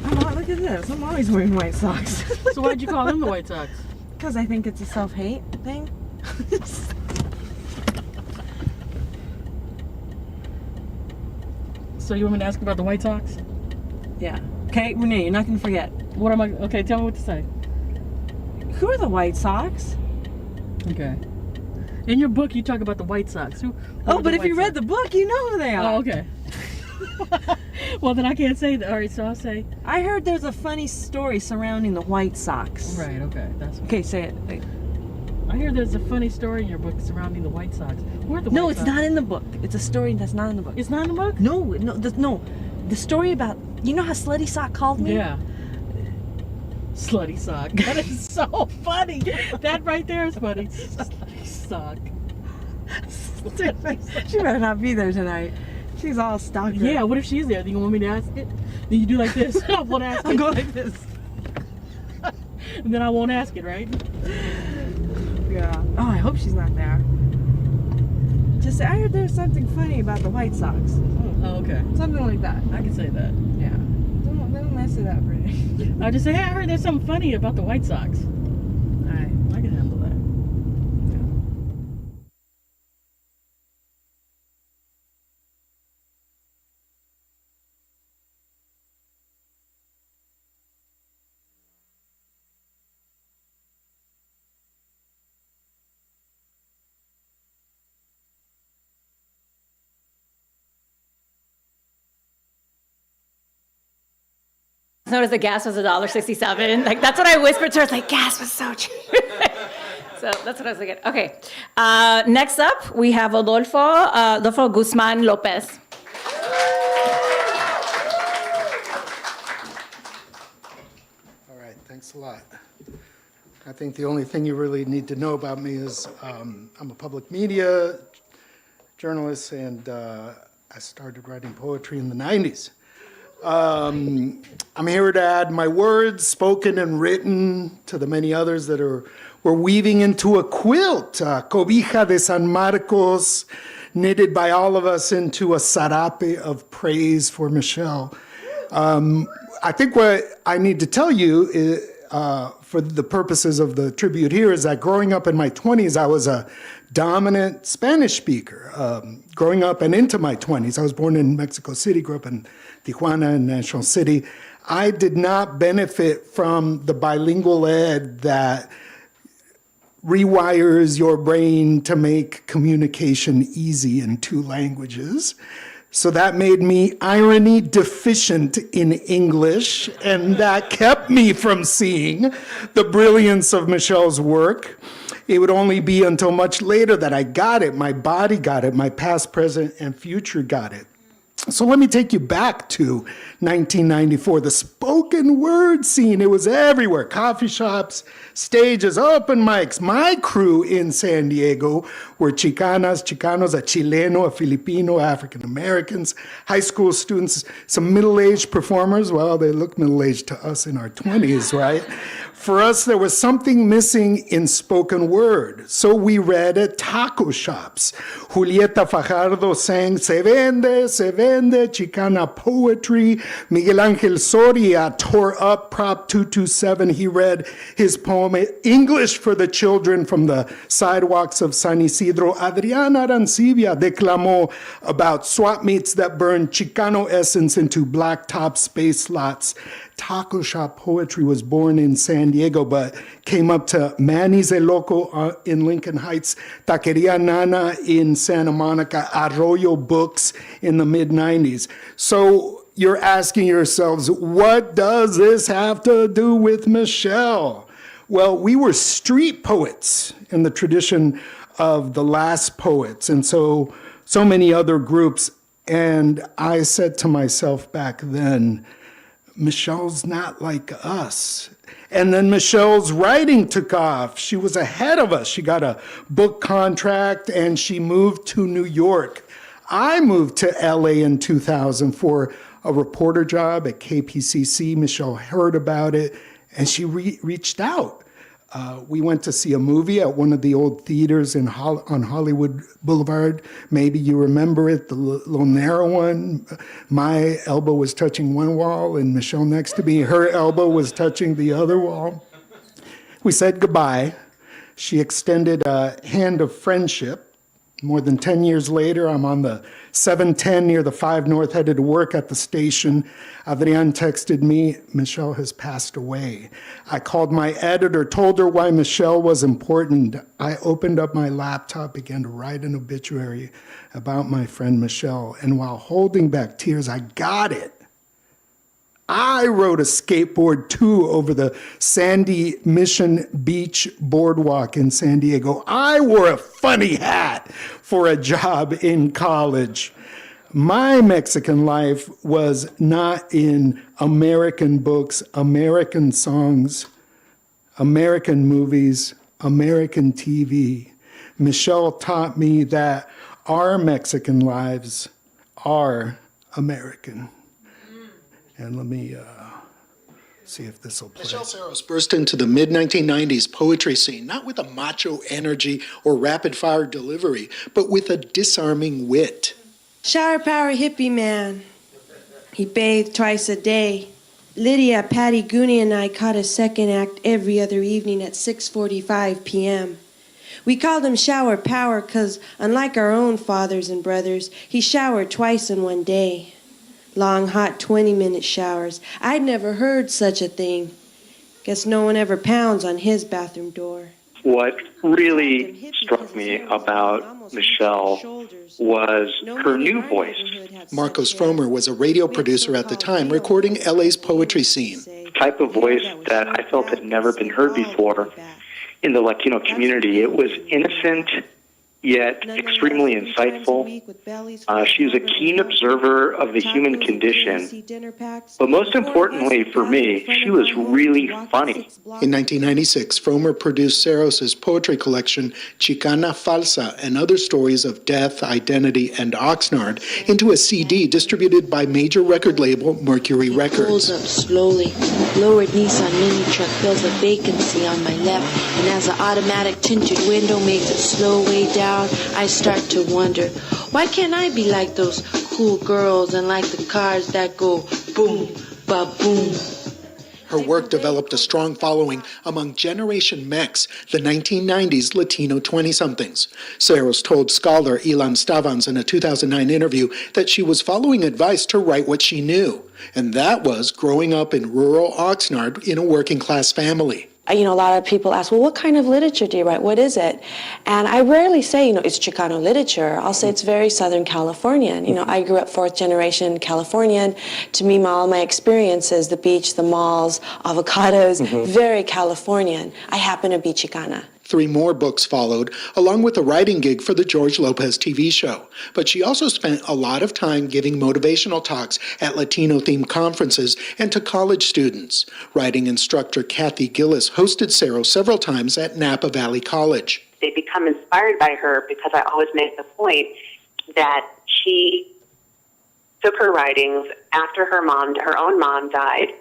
Look at this. I'm always wearing White Sox. So why'd you call them the White Sox? Because I think it's a self-hate thing. So you want me to ask about the White Sox? Yeah. Okay, Renee, you're not going to forget. What am I? Okay, tell me what to say. Who are the White Sox? Okay. In your book, you talk about the White Sox. Who Oh, are but the if you White read the book, you know who they are. Oh, okay. Well, then I can't say that. All right, so I'll say. I heard there's a funny story surrounding the White Sox. Right. Okay. That's. Okay, say it. I hear there's a funny story in your book surrounding the White Sox. Who are the No, White it's Sox? not in the book. It's a story that's not in the book. It's not in the book. No. The story about, you know how Slutty Sock called me? Yeah. Slutty sock. That is so funny. That right there is funny. Slutty sock. She better not be there tonight. She's all stalker. Yeah, what if she's there? Do you want me to ask it? Then you do like this. I won't ask it. I'll go like this. And then I won't ask it, right? Yeah. Oh, I hope she's not there. Just say, I heard there's something funny about the White Sox. Oh, okay. Something like that. I can say that. Yeah. Don't mess it up, Renee. I'll just say, hey, I heard there's something funny about the White Sox. All right. I can handle that. noticed the gas was $1.67. Like, that's what I whispered to her. It's like, gas was so cheap. So that's what I was thinking. Okay. Next up, we have Adolfo Guzman-Lopez. All right, thanks a lot. I think the only thing you really need to know about me is I'm a public media journalist, and I started writing poetry in the 90s. I'm here to add my words, spoken and written, to the many others that we're weaving into a quilt, Cobija de San Marcos, knitted by all of us into a sarape of praise for Michele. I think what I need to tell you is, for the purposes of the tribute here, is that growing up in my 20s, I was a dominant Spanish speaker. Growing up and into my 20s, I was born in Mexico City, grew up in Tijuana and National City. I did not benefit from the bilingual ed that rewires your brain to make communication easy in two languages. So that made me irony deficient in English, and that kept me from seeing the brilliance of Michele's work. It would only be until much later that I got it, my body got it, my past, present, and future got it. So let me take you back to 1994, the spoken word scene. It was everywhere, coffee shops, stages, open mics. My crew in San Diego were Chicanos, a Chileno, a Filipino, African Americans, high school students, some middle-aged performers. Well, they look middle-aged to us in our 20s, right? For us, there was something missing in spoken word, so we read at taco shops. Julieta Fajardo sang Se Vende, Chicana poetry. Miguel Angel Soria tore up Prop 227. He read his poem English for the Children from the sidewalks of San Isidro. Adriana Arancibia declamó about swap meets that burned Chicano essence into blacktop space lots. Taco shop poetry was born in San Diego, but came up to Manny's El Loco in Lincoln Heights, Taqueria Nana in Santa Monica, Arroyo Books in the mid-90s. So you're asking yourselves, what does this have to do with Michele? Well, we were street poets in the tradition of the last poets, and so many other groups. And I said to myself back then, Michele's not like us. And then Michele's writing took off. She was ahead of us. She got a book contract and she moved to New York. I moved to LA in 2000 for a reporter job at KPCC. Michele heard about it and she reached out. We went to see a movie at one of the old theaters on Hollywood Boulevard. Maybe you remember it, the little narrow one. My elbow was touching one wall, and Michele next to me, her elbow was touching the other wall. We said goodbye. She extended a hand of friendship. More than 10 years later, I'm on the 710 near the 5 North, headed to work at the station. Adrian texted me, Michele has passed away. I called my editor, told her why Michele was important. I opened up my laptop, began to write an obituary about my friend Michele, and while holding back tears, I got it. I rode a skateboard too over the Sandy Mission Beach boardwalk in San Diego. I wore a funny hat for a job in college. My Mexican life was not in American books, American songs, American movies, American TV. Michele taught me that our Mexican lives are American. And let me see if this will play. Michele Serros burst into the mid-1990s poetry scene, not with a macho energy or rapid-fire delivery, but with a disarming wit. Shower power hippie man. He bathed twice a day. Lydia, Patty, Goonie, and I caught a second act every other evening at 6:45 p.m. We called him Shower Power because, unlike our own fathers and brothers, he showered twice in one day. Long, hot 20-minute showers. I'd never heard such a thing. Guess no one ever pounds on his bathroom door. what really struck me about Michele was her new voice. Marcos Fromer was a radio producer at the time, recording LA's poetry scene. Type of voice that I felt had never been heard before in the Latino community. It was innocent, yet extremely insightful. She was a keen observer of the human condition. But most importantly for me, she was really funny. In 1996, Fromer produced Serros' poetry collection, Chicana Falsa, and other stories of death, identity, and Oxnard into a CD distributed by major record label Mercury Records. Pulls up slowly. Lowered Nissan mini truck fills a vacancy on my left, and as the automatic tinted window makes it slow way down, I start to wonder, why can't I be like those cool girls and like the cars that go boom, ba-boom? Her work developed a strong following among Generation Mex, the 1990s Latino 20-somethings. Serros told scholar Ilan Stavans in a 2009 interview that she was following advice to write what she knew, and that was growing up in rural Oxnard in a working-class family. A lot of people ask, well, what kind of literature do you write? What is it? And I rarely say, it's Chicano literature. I'll say it's very Southern Californian. I grew up fourth generation Californian. To me, all my experiences, the beach, the malls, avocados, very Californian. I happen to be Chicana. 3 more books followed, along with a writing gig for the George Lopez TV show. But she also spent a lot of time giving motivational talks at Latino-themed conferences and to college students. Writing instructor Kathy Gillis hosted Serros several times at Napa Valley College. They become inspired by her because I always make the point that she took her writings after her own mom died,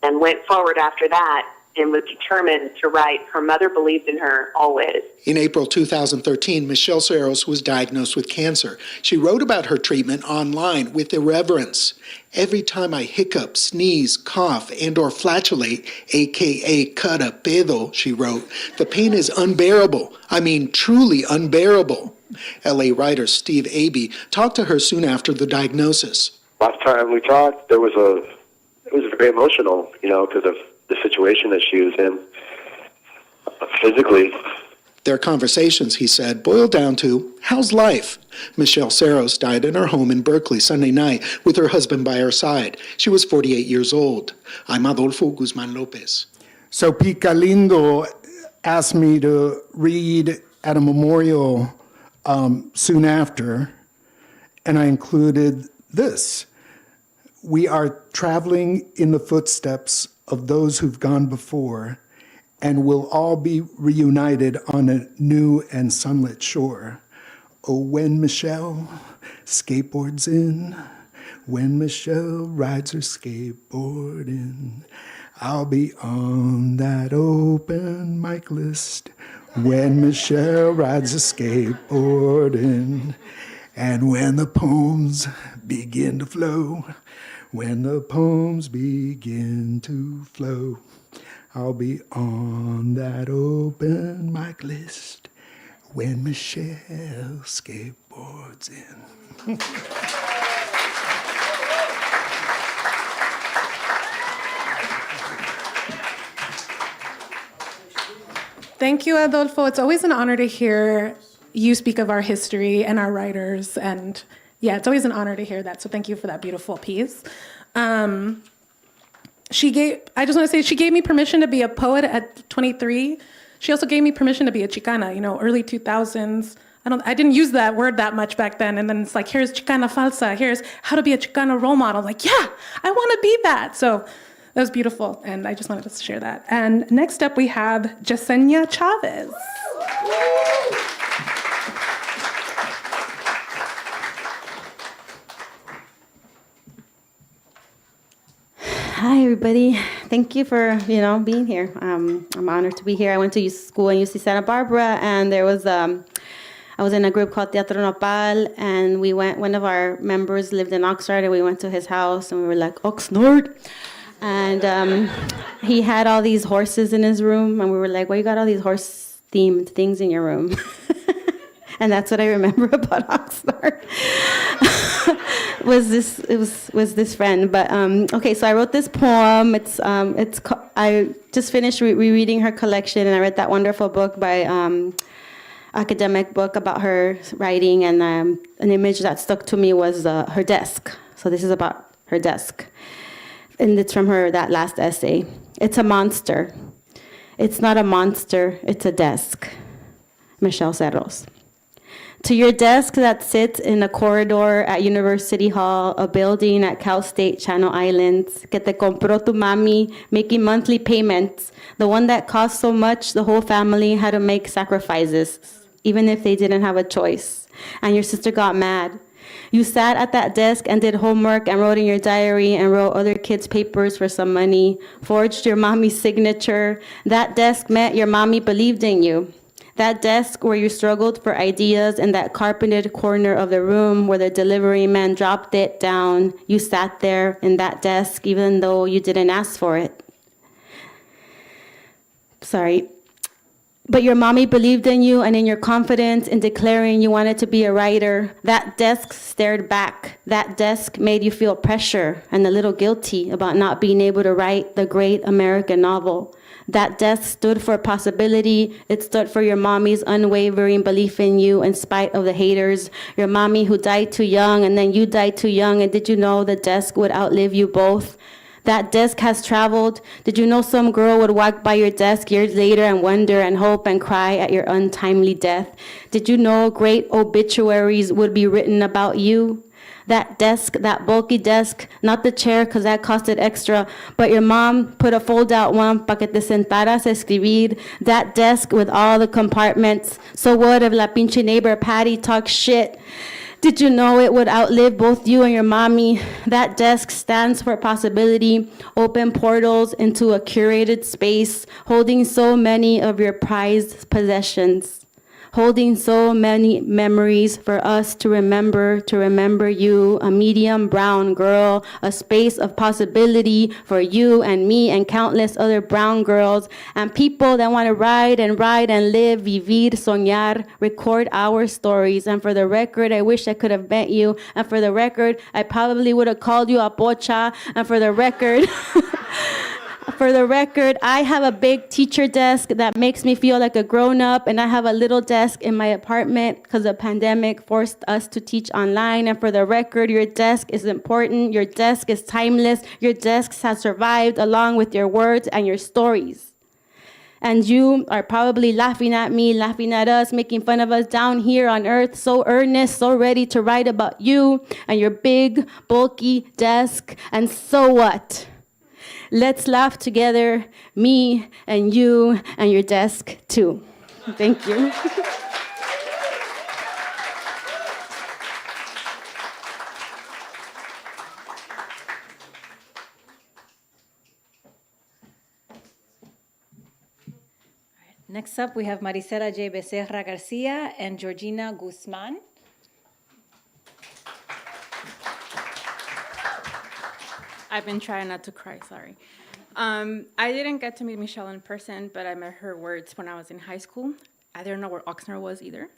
and went forward after that and was determined to write. Her mother believed in her always. In April 2013, Michele Serros was diagnosed with cancer. She wrote about her treatment online with irreverence. Every time I hiccup, sneeze, cough, and or flatulate, a.k.a. cut a pedo, she wrote, the pain is unbearable. I mean, truly unbearable. LA writer Steve Abee talked to her soon after the diagnosis. Last time we talked, it was very emotional, because of the situation that she was in physically. Their conversations, he said, boiled down to, how's life? Michele Serros died in her home in Berkeley Sunday night with her husband by her side. She was 48 years old. I'm Adolfo Guzman-Lopez. So Pica Lindo asked me to read at a memorial soon after, and I included this. We are traveling in the footsteps of those who've gone before, and we'll all be reunited on a new and sunlit shore. Oh, when Michele skateboards in, when Michele rides her skateboard in, I'll be on that open mic list when Michele rides a skateboard in. And when the poems begin to flow, when the poems begin to flow, I'll be on that open mic list when Michele skateboards in. Thank you, Adolfo. It's always an honor to hear you speak of our history and our writers, and it's always an honor to hear that. So thank you for that beautiful piece. I just want to say she gave me permission to be a poet at 23. She also gave me permission to be a Chicana, early 2000s. I didn't use that word that much back then. And then it's like, here's Chicana Falsa. Here's how to be a Chicana role model. I'm like, yeah, I want to be that. So that was beautiful. And I just wanted to share that. And next up we have Jesenia Chavez. Hi, everybody. Thank you for, being here. I'm honored to be here. I went to school in UC Santa Barbara, and there was, I was in a group called Teatro Nopal, and one of our members lived in Oxnard, and we went to his house, and we were like, Oxnard? And he had all these horses in his room, and we were like, why you got all these horse-themed things in your room? And that's what I remember about Oxnard. was this friend. But okay, so I wrote this poem. I just finished rereading her collection, and I read that wonderful book by academic book about her writing, and an image that stuck to me was her desk. So this is about her desk, and it's from that last essay. It's a monster. It's not a monster. It's a desk. Michele Serros. To your desk that sits in a corridor at University Hall, a building at Cal State Channel Islands, que te compró tu mami, making monthly payments, the one that cost so much the whole family had to make sacrifices, even if they didn't have a choice. And your sister got mad. You sat at that desk and did homework and wrote in your diary and wrote other kids' papers for some money, forged your mommy's signature. That desk meant your mommy believed in you. That desk where you struggled for ideas in that carpeted corner of the room where the delivery man dropped it down. You sat there in that desk even though you didn't ask for it. Sorry. But your mommy believed in you and in your confidence in declaring you wanted to be a writer. That desk stared back. That desk made you feel pressure and a little guilty about not being able to write the great American novel. That desk stood for possibility. It stood for your mommy's unwavering belief in you in spite of the haters. Your mommy who died too young and then you died too young. And did you know the desk would outlive you both? That desk has traveled. Did you know some girl would walk by your desk years later and wonder and hope and cry at your untimely death? Did you know great obituaries would be written about you? That desk, that bulky desk, not the chair because that costed extra, but your mom put a fold-out one pa que te sentaras a escribir. That desk with all the compartments. So what if la pinche neighbor Patty talks shit? Did you know it would outlive both you and your mommy? That desk stands for possibility, open portals into a curated space, holding so many of your prized possessions. Holding so many memories for us to remember you, a medium brown girl, a space of possibility for you and me and countless other brown girls, and people that want to ride and live, vivir, soñar, record our stories. And for the record, I wish I could have met you. And for the record, I probably would have called you a pocha. And for the record... For the record, I have a big teacher desk that makes me feel like a grown-up, and I have a little desk in my apartment because the pandemic forced us to teach online. And for the record, your desk is important, your desk is timeless, your desk has survived along with your words and your stories. And you are probably laughing at me, laughing at us, making fun of us down here on earth, so earnest, so ready to write about you and your big, bulky desk. And so what? Let's laugh together, me and you and your desk too. Thank you. Next up, we have Maricela J. Becerra García and Georgina Guzman. I've been trying not to cry, sorry. I didn't get to meet Michele in person, but I met her words when I was in high school. I didn't know where Oxnard was either.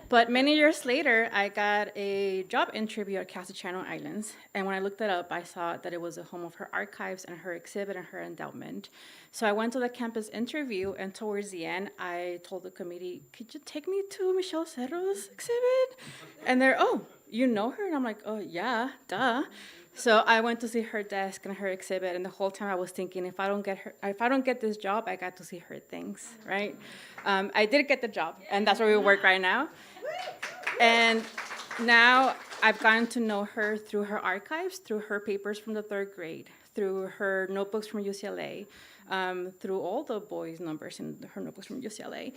But many years later, I got a job interview at Cal State Channel Islands. And when I looked it up, I saw that it was the home of her archives and her exhibit and her endowment. So I went to the campus interview, and towards the end, I told the committee, could you take me to Michele Serros' exhibit? And they're, oh, you know her? And I'm like, oh, yeah, duh. So I went to see her desk and her exhibit, and the whole time I was thinking, if I don't get this job, I got to see her things, right? I did get the job, and that's where we work right now. And now I've gotten to know her through her archives, through her papers from the 3rd grade, through her notebooks from UCLA, through all the boys' numbers in her notebooks from UCLA.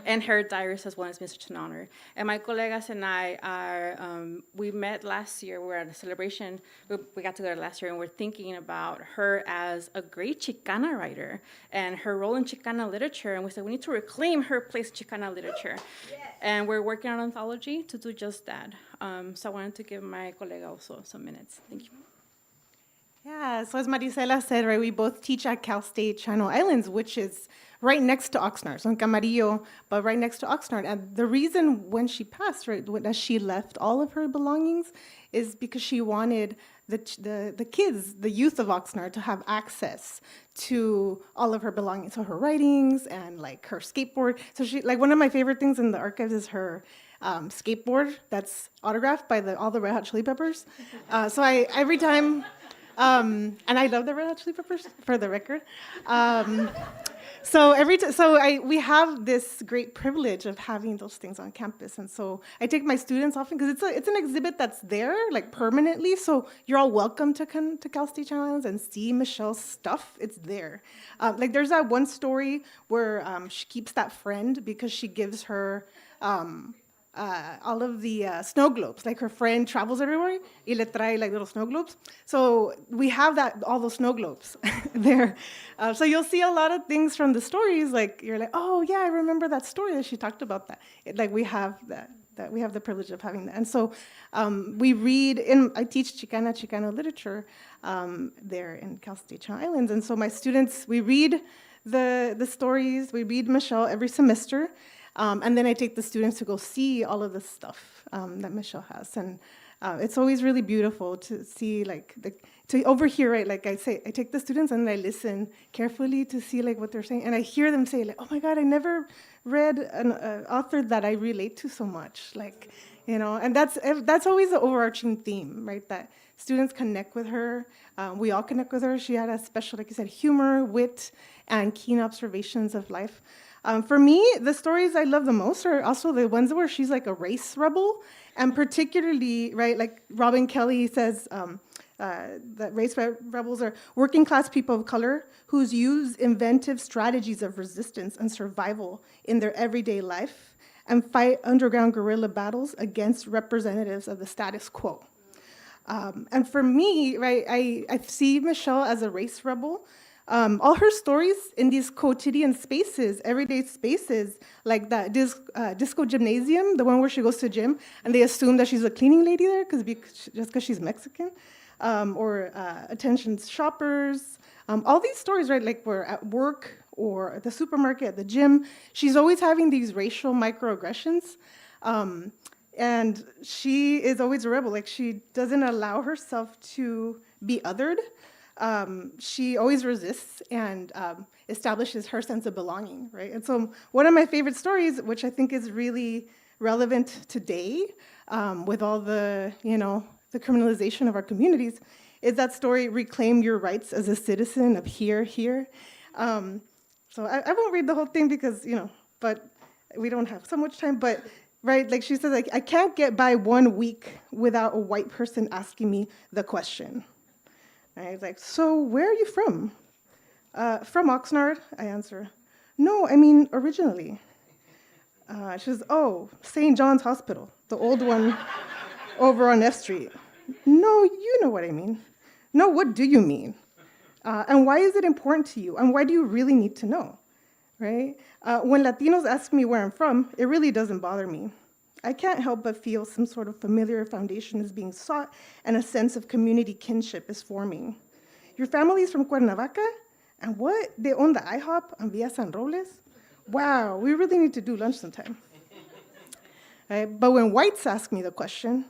And her diaries as well. It's been such an honor. And my colegas and I we met last year. We were at a celebration. We got together last year, and we're thinking about her as a great Chicana writer and her role in Chicana literature. And we said, we need to reclaim her place in Chicana literature. Yes. And we're working on an anthology to do just that. So I wanted to give my colega also some minutes. Thank you. Yeah, so as Maricela said, right, we both teach at Cal State Channel Islands, which is right next to Oxnard, so in Camarillo, but right next to Oxnard. And the reason when she passed, right, that she left all of her belongings is because she wanted the kids, the youth of Oxnard, to have access to all of her belongings, so her writings and like her skateboard. So she, like, one of my favorite things in the archives is her skateboard that's autographed by all the Red Hot Chili Peppers. So I every time, and I love the Red Hot Chili Peppers, for the record. So we have this great privilege of having those things on campus, and so I take my students often because it's an exhibit that's there like permanently. So you're all welcome to come to Cal State Channel Islands and see Michelle's stuff. It's there. Like there's that one story where she keeps that friend because she gives her all of the snow globes. Like her friend travels everywhere y le trae like little snow globes. So we have all those snow globes there. So you'll see a lot of things from the stories. Like you're like, oh yeah, I remember that story that she talked about that. Like we have that we have the privilege of having that. And so we read, I teach Chicana literature there in Cal State Channel Islands. And so my students, we read the stories, we read Michelle every semester. And then I take the students to go see all of the stuff that Michelle has. And it's always really beautiful to see, like, to overhear, right? Like I say, I take the students and I listen carefully to see, like, what they're saying. And I hear them say, like, oh my God, I never read an author that I relate to so much. Like, you know, and that's always the overarching theme, right? That students connect with her. We all connect with her. She had a special, like you said, humor, wit, and keen observations of life. For me, the stories I love the most are also the ones where she's like a race rebel, and particularly, right, like Robin Kelly says that race rebels are working class people of color who use inventive strategies of resistance and survival in their everyday life and fight underground guerrilla battles against representatives of the status quo. And for me, right, I see Michelle as a race rebel. All her stories in these quotidian spaces, everyday spaces, like that disco gymnasium, the one where she goes to gym, and they assume that she's a cleaning lady there just because she's Mexican, or attention shoppers. All these stories, right, like we're at work or at the supermarket, at the gym. She's always having these racial microaggressions. And she is always a rebel. Like she doesn't allow herself to be othered. She always resists and establishes her sense of belonging, right? And so one of my favorite stories, which I think is really relevant today with all the, the criminalization of our communities, is that story, Reclaim Your Rights as a Citizen of Here. So I won't read the whole thing because, but we don't have so much time, but right, like she says, like, I can't get by 1 week without a white person asking me the question. Right, like, so where are you from? From Oxnard, I answer. No, I mean originally. She says, oh, St. John's Hospital, the old one over on F Street. No, you know what I mean. No, what do you mean? And why is it important to you? And why do you really need to know? Right? When Latinos ask me where I'm from, it really doesn't bother me. I can't help but feel some sort of familiar foundation is being sought and a sense of community kinship is forming. Your family is from Cuernavaca? And what? They own the IHOP on Villa San Robles? Wow, we really need to do lunch sometime. Right? But when whites ask me the question,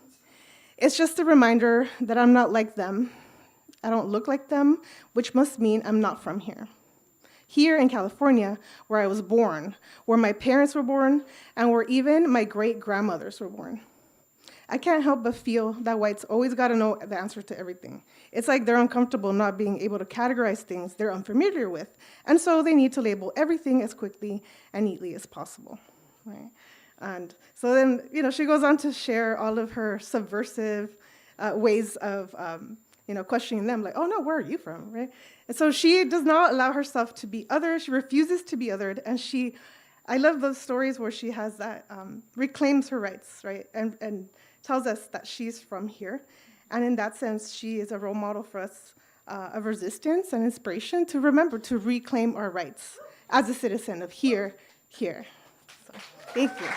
it's just a reminder that I'm not like them. I don't look like them, which must mean I'm not from here. Here in California, where I was born, where my parents were born, and where even my great-grandmothers were born. I can't help but feel that whites always gotta know the answer to everything. It's like they're uncomfortable not being able to categorize things they're unfamiliar with, and so they need to label everything as quickly and neatly as possible, right? And so then, she goes on to share all of her subversive ways of, questioning them, like, oh no, where are you from, right? And so she does not allow herself to be othered. She refuses to be othered, and I love those stories where she has that, reclaims her rights, right? And tells us that she's from here. And in that sense, she is a role model for us of resistance and inspiration to remember to reclaim our rights as a citizen of here. So, thank you.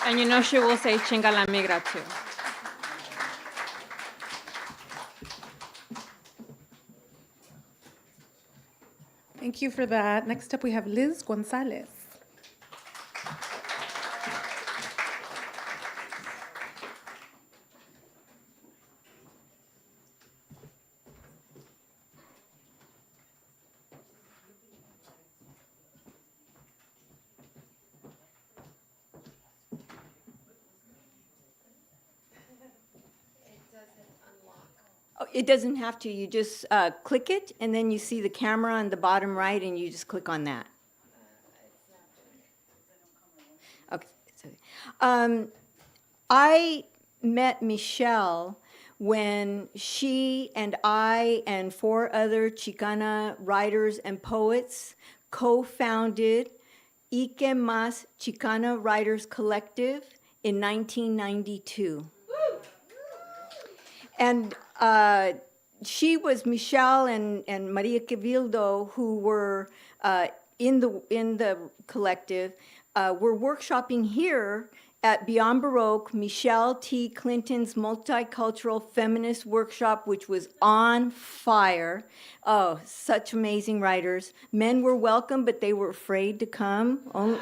And she will say chinga la migra too. Thank you for that. Next up, we have Liz Gonzalez. Oh, it doesn't have to. You just click it, and then you see the camera on the bottom right, and you just click on that. Okay. I met Michele when she and I and 4 other Chicana writers and poets co-founded Ike Mas Chicana Writers Collective in 1992. And she was Michele and Maria Cavildo, who were in the collective, were workshopping here at Beyond Baroque, Michele T. Clinton's multicultural feminist workshop, which was on fire. Oh, such amazing writers. Men were welcome, but they were afraid to come.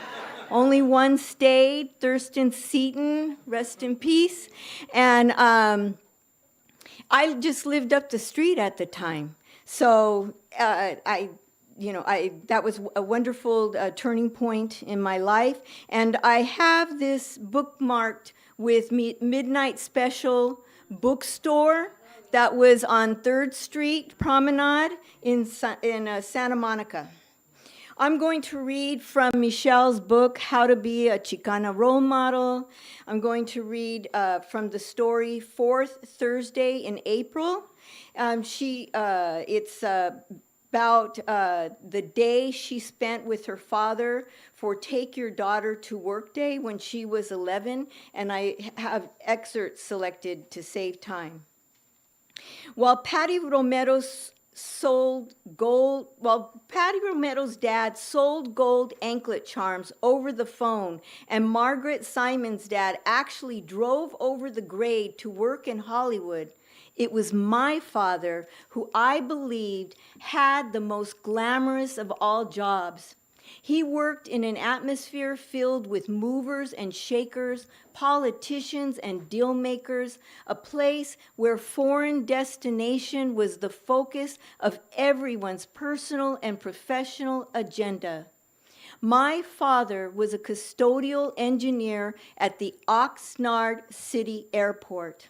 Only one stayed, Thurston Seaton, rest in peace. And I just lived up the street at the time. So that was a wonderful turning point in my life. And I have this bookmarked with Midnight Special Bookstore that was on 3rd Street Promenade in Santa Monica. I'm going to read from Michele's book, How to Be a Chicana Role Model. I'm going to read from the story, Fourth Thursday in April. It's about the day she spent with her father for Take Your Daughter to Work Day when she was 11, and I have excerpts selected to save time. While Patty Romero's dad sold gold anklet charms over the phone, and Margaret Simon's dad actually drove over the grade to work in Hollywood, it was my father who I believed had the most glamorous of all jobs. He worked in an atmosphere filled with movers and shakers, politicians and deal makers, a place where foreign destination was the focus of everyone's personal and professional agenda. My father was a custodial engineer at the Oxnard City Airport.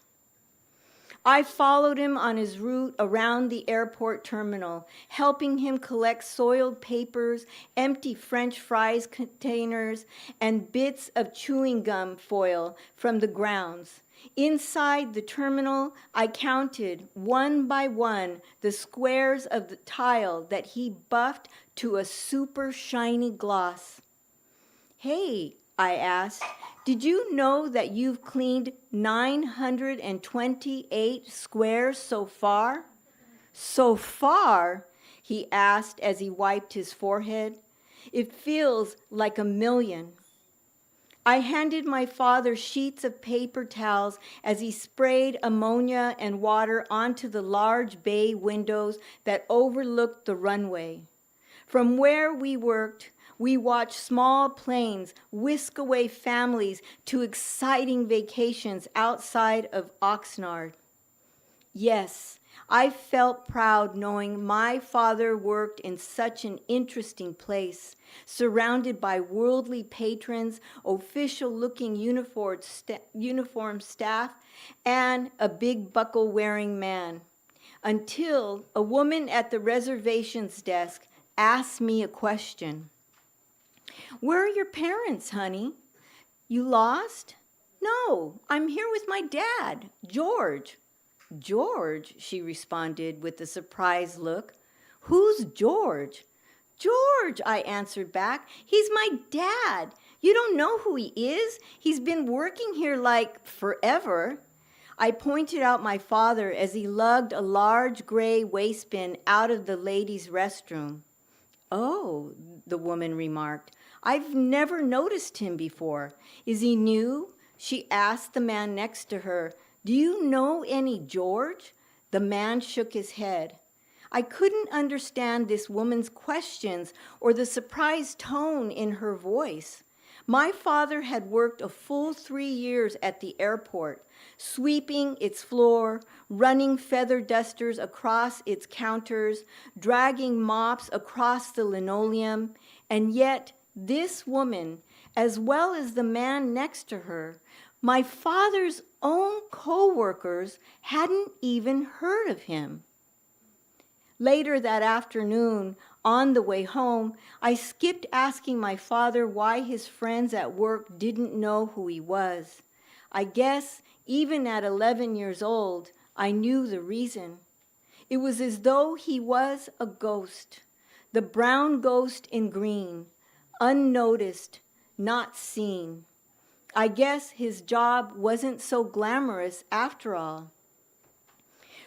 I followed him on his route around the airport terminal, helping him collect soiled papers, empty French fries containers, and bits of chewing gum foil from the grounds. Inside the terminal, I counted one by one the squares of the tile that he buffed to a super shiny gloss. Hey, I asked, did you know that you've cleaned 928 squares so far? So far, he asked as he wiped his forehead. It feels like 1,000,000. I handed my father sheets of paper towels as he sprayed ammonia and water onto the large bay windows that overlooked the runway. From where we worked, we watched small planes whisk away families to exciting vacations outside of Oxnard. Yes, I felt proud knowing my father worked in such an interesting place, surrounded by worldly patrons, official-looking uniform staff, and a big buckle-wearing man. Until a woman at the reservations desk asked me a question. Where are your parents, honey? You lost? No, I'm here with my dad, George. George, she responded with a surprised look. Who's George? George, I answered back. He's my dad. You don't know who he is? He's been working here like forever. I pointed out my father as he lugged a large gray waste bin out of the ladies' restroom. Oh, the woman remarked. I've never noticed him before. Is he new? She asked the man next to her. Do you know any George? The man shook his head. I couldn't understand this woman's questions or the surprised tone in her voice. My father had worked a full 3 years at the airport, sweeping its floor, running feather dusters across its counters, dragging mops across the linoleum, and yet this woman, as well as the man next to her, my father's own co-workers, hadn't even heard of him. Later that afternoon, on the way home, I skipped asking my father why his friends at work didn't know who he was. I guess even at 11 years old, I knew the reason. It was as though he was a ghost, the brown ghost in green, unnoticed, not seen. I guess his job wasn't so glamorous after all.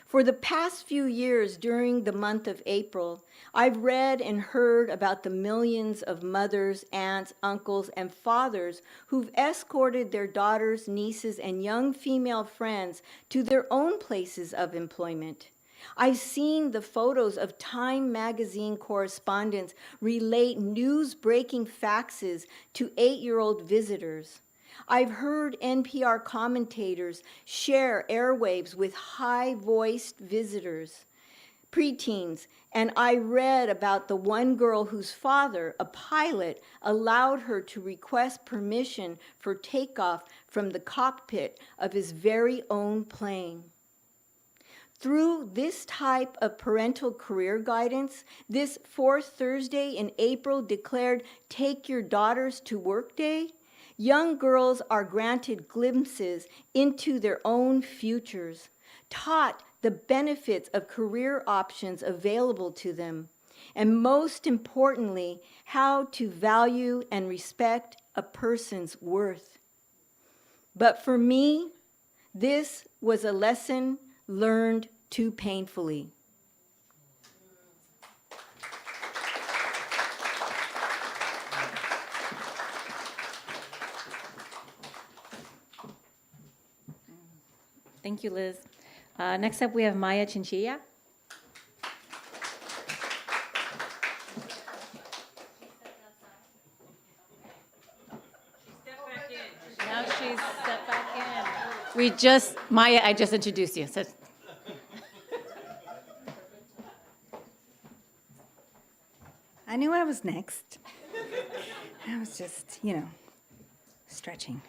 For the past few years during the month of April, I've read and heard about the millions of mothers, aunts, uncles, and fathers who've escorted their daughters, nieces, and young female friends to their own places of employment. I've seen the photos of Time magazine correspondents relate news-breaking faxes to 8-year-old visitors. I've heard NPR commentators share airwaves with high-voiced visitors, preteens, and I read about the one girl whose father, a pilot, allowed her to request permission for takeoff from the cockpit of his very own plane. Through this type of parental career guidance, this fourth Thursday in April declared Take Your Daughters to Work Day, young girls are granted glimpses into their own futures, taught the benefits of career options available to them, and most importantly, how to value and respect a person's worth. But for me, this was a lesson learned too painfully. Thank you, Liz. Next up, we have Maya Chinchilla. Now she's stepped back in. Maya, I just introduced you. So. I knew I was next. I was just, stretching.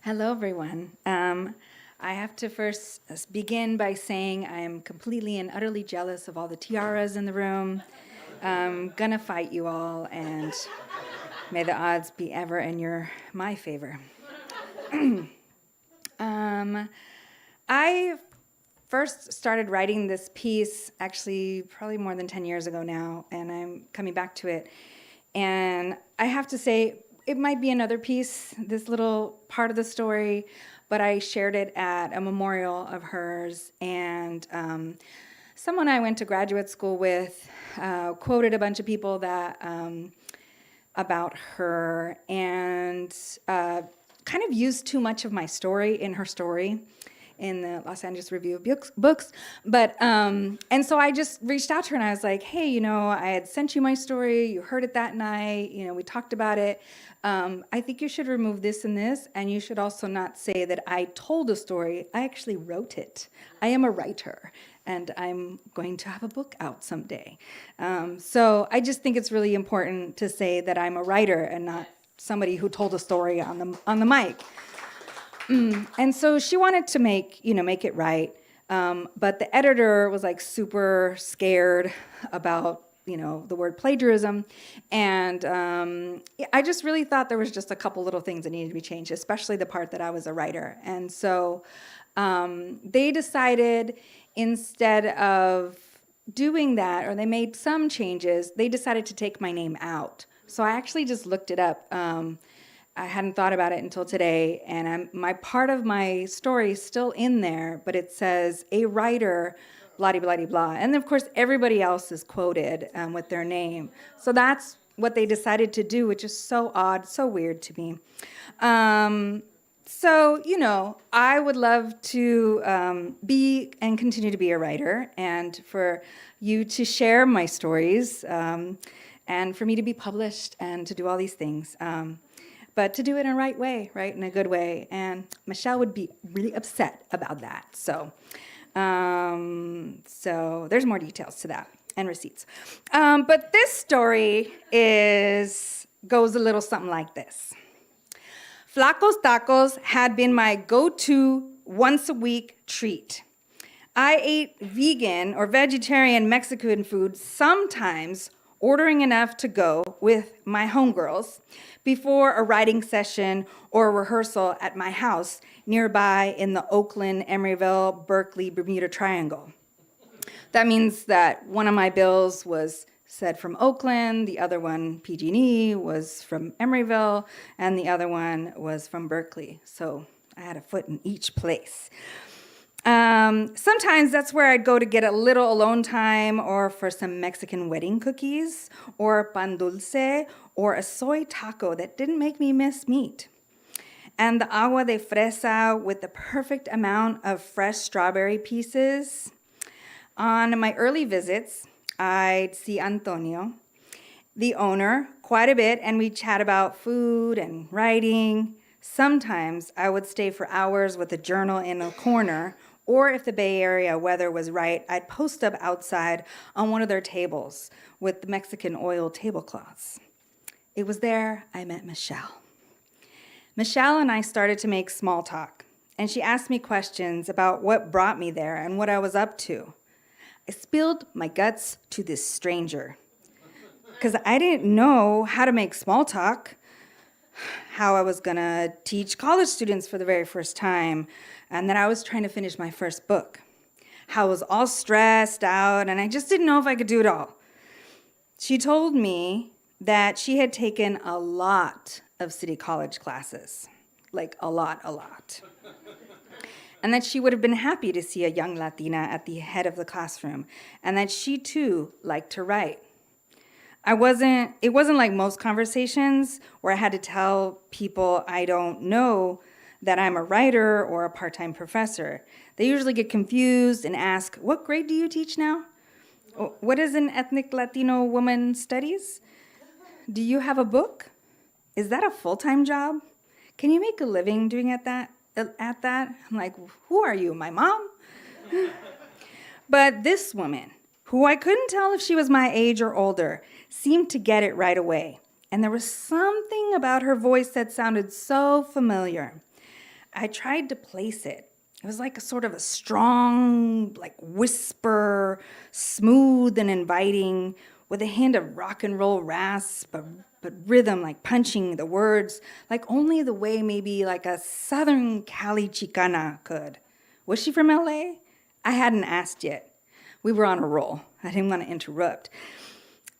Hello, everyone. I have to first begin by saying I am completely and utterly jealous of all the tiaras in the room. I'm gonna fight you all, and may the odds be ever in my favor. I first started writing this piece actually probably more than 10 years ago now, and I'm coming back to it. And I have to say, it might be another piece, this little part of the story, but I shared it at a memorial of hers, and someone I went to graduate school with quoted a bunch of people that about her, and kind of used too much of my story in her story in the Los Angeles Review of Books. But, and so I just reached out to her and I was like, hey, I had sent you my story, you heard it that night, we talked about it. I think you should remove this and this, and you should also not say that I told a story. I actually wrote it. I am a writer, and I'm going to have a book out someday. So I just think it's really important to say that I'm a writer and not somebody who told a story on the mic. And so she wanted to make it right, but the editor was like super scared about the word plagiarism, and I just really thought there was just a couple little things that needed to be changed, especially the part that I was a writer. And so they decided, instead of doing that, or they made some changes, they decided to take my name out. So I actually just looked it up. I hadn't thought about it until today, and my part of my story is still in there, but it says a writer, blah, blah, blah, blah. And of course, everybody else is quoted with their name. So that's what they decided to do, which is so odd, so weird to me. So, you know, I would love to be and continue to be a writer, and for you to share my stories, and for me to be published and to do all these things. But to do it in a right way, right, in a good way. And Michele would be really upset about that. So there's more details to that and receipts. But this story goes a little something like this. Flacos Tacos had been my go-to once-a-week treat. I ate vegan or vegetarian Mexican food, sometimes ordering enough to go with my homegirls before a writing session or a rehearsal at my house nearby in the Oakland, Emeryville, Berkeley, Bermuda Triangle. That means that one of my bills was said from Oakland, the other one, PG&E, was from Emeryville, and the other one was from Berkeley. So I had a foot in each place. Sometimes that's where I'd go to get a little alone time, or for some Mexican wedding cookies, or pan dulce, or a soy taco that didn't make me miss meat. And the agua de fresa with the perfect amount of fresh strawberry pieces. On my early visits, I'd see Antonio, the owner, quite a bit, and we'd chat about food and writing. Sometimes I would stay for hours with a journal in a corner, or if the Bay Area weather was right, I'd post up outside on one of their tables with the Mexican oil tablecloths. It was there I met Michele. Michele and I started to make small talk, and she asked me questions about what brought me there and what I was up to. I spilled my guts to this stranger because I didn't know how to make small talk, how I was gonna teach college students for the very first time, and that I was trying to finish my first book, how I was all stressed out, and I just didn't know if I could do it all. She told me that she had taken a lot of city college classes, like a lot. And that she would have been happy to see a young Latina at the head of the classroom, and that she too liked to write. It wasn't like most conversations where I had to tell people I don't know that I'm a writer or a part-time professor. They usually get confused and ask, "What grade do you teach now? What is an ethnic Latino woman studies? Do you have a book? Is that a full-time job? Can you make a living doing that?" I'm like, "Who are you, my mom?" But this woman, who I couldn't tell if she was my age or older, seemed to get it right away. And there was something about her voice that sounded so familiar. I tried to place it. It was like a sort of a strong, like whisper, smooth and inviting, with a hint of rock and roll rasp, but rhythm, like punching the words, like only the way maybe like a Southern Cali Chicana could. Was she from LA? I hadn't asked yet. We were on a roll. I didn't want to interrupt.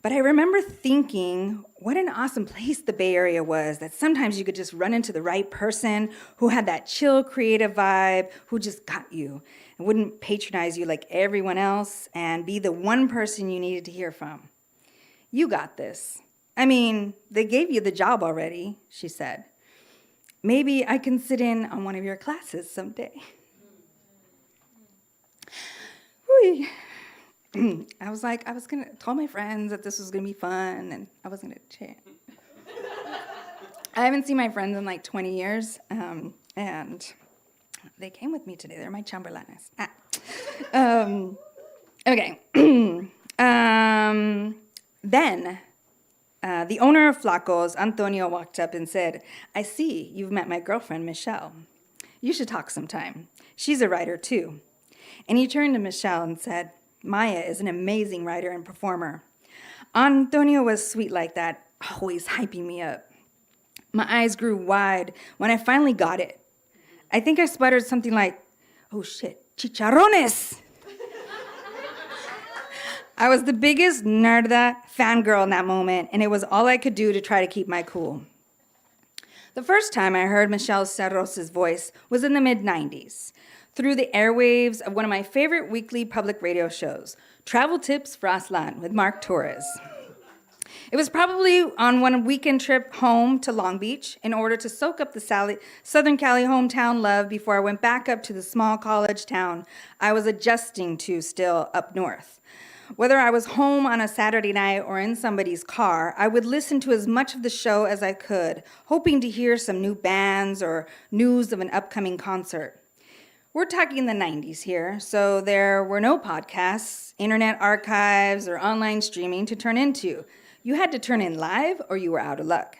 But I remember thinking what an awesome place the Bay Area was, that sometimes you could just run into the right person who had that chill, creative vibe, who just got you and wouldn't patronize you like everyone else and be the one person you needed to hear from. "You got this. I mean, they gave you the job already," she said. "Maybe I can sit in on one of your classes someday." I was going to tell my friends that this was going to be fun, and I was going to chat. I haven't seen my friends in like 20 years, and they came with me today. They're my chambelanes. Okay. Then the owner of Flacos, Antonio, walked up and said, "I see you've met my girlfriend, Michele. You should talk sometime. She's a writer, too." And he turned to Michele and said, "Maya is an amazing writer and performer." Antonio was sweet like that, always hyping me up. My eyes grew wide when I finally got it. I think I sputtered something like, "Oh shit, chicharrones!" I was the biggest nerda fangirl in that moment, and it was all I could do to try to keep my cool. The first time I heard Michele Serros' voice was in the mid-90s, through the airwaves of one of my favorite weekly public radio shows, Travel Tips for Aslan with Mark Torres. It was probably on one weekend trip home to Long Beach in order to soak up the Southern Cali hometown love before I went back up to the small college town I was adjusting to still up north. Whether I was home on a Saturday night or in somebody's car, I would listen to as much of the show as I could, hoping to hear some new bands or news of an upcoming concert. We're talking the 90s here, so there were no podcasts, internet archives, or online streaming to turn into. You had to turn in live or you were out of luck.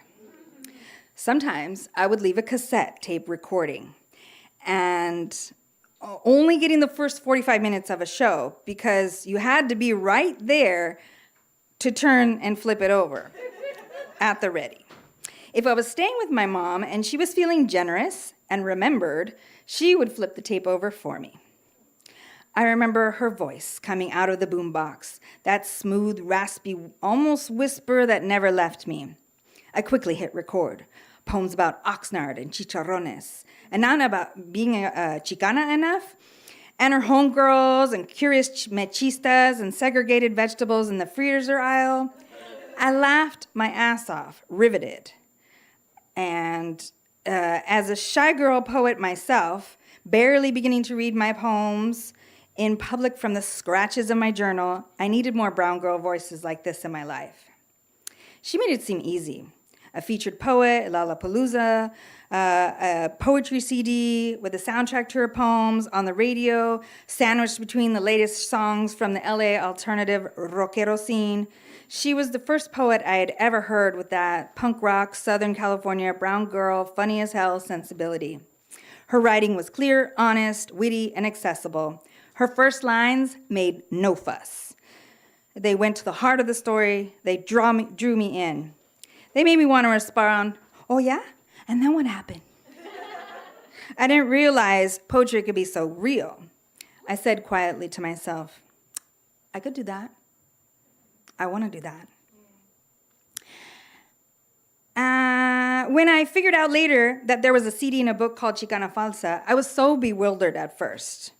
Sometimes I would leave a cassette tape recording and only getting the first 45 minutes of a show because you had to be right there to turn and flip it over at the ready. If I was staying with my mom and she was feeling generous and remembered, she would flip the tape over for me. I remember her voice coming out of the boombox, that smooth, raspy, almost whisper that never left me. I quickly hit record. Poems about Oxnard and chicharrones, and not about being a Chicana enough, and her homegirls and curious mechistas and segregated vegetables in the freezer aisle. I laughed my ass off, riveted. And as a shy girl poet myself, barely beginning to read my poems in public from the scratches of my journal, I needed more brown girl voices like this in my life. She made it seem easy. A featured poet, Lollapalooza, a poetry CD with a soundtrack to her poems on the radio, sandwiched between the latest songs from the LA alternative rockero scene. She was the first poet I had ever heard with that punk rock, Southern California, brown girl, funny as hell sensibility. Her writing was clear, honest, witty, and accessible. Her first lines made no fuss. They went to the heart of the story. They drew me in. They made me want to respond, "Oh yeah? And then what happened?" I didn't realize poetry could be so real. I said quietly to myself, I could do that. I want to do that. When I figured out later that there was a CD in a book called Chicana Falsa, I was so bewildered at first.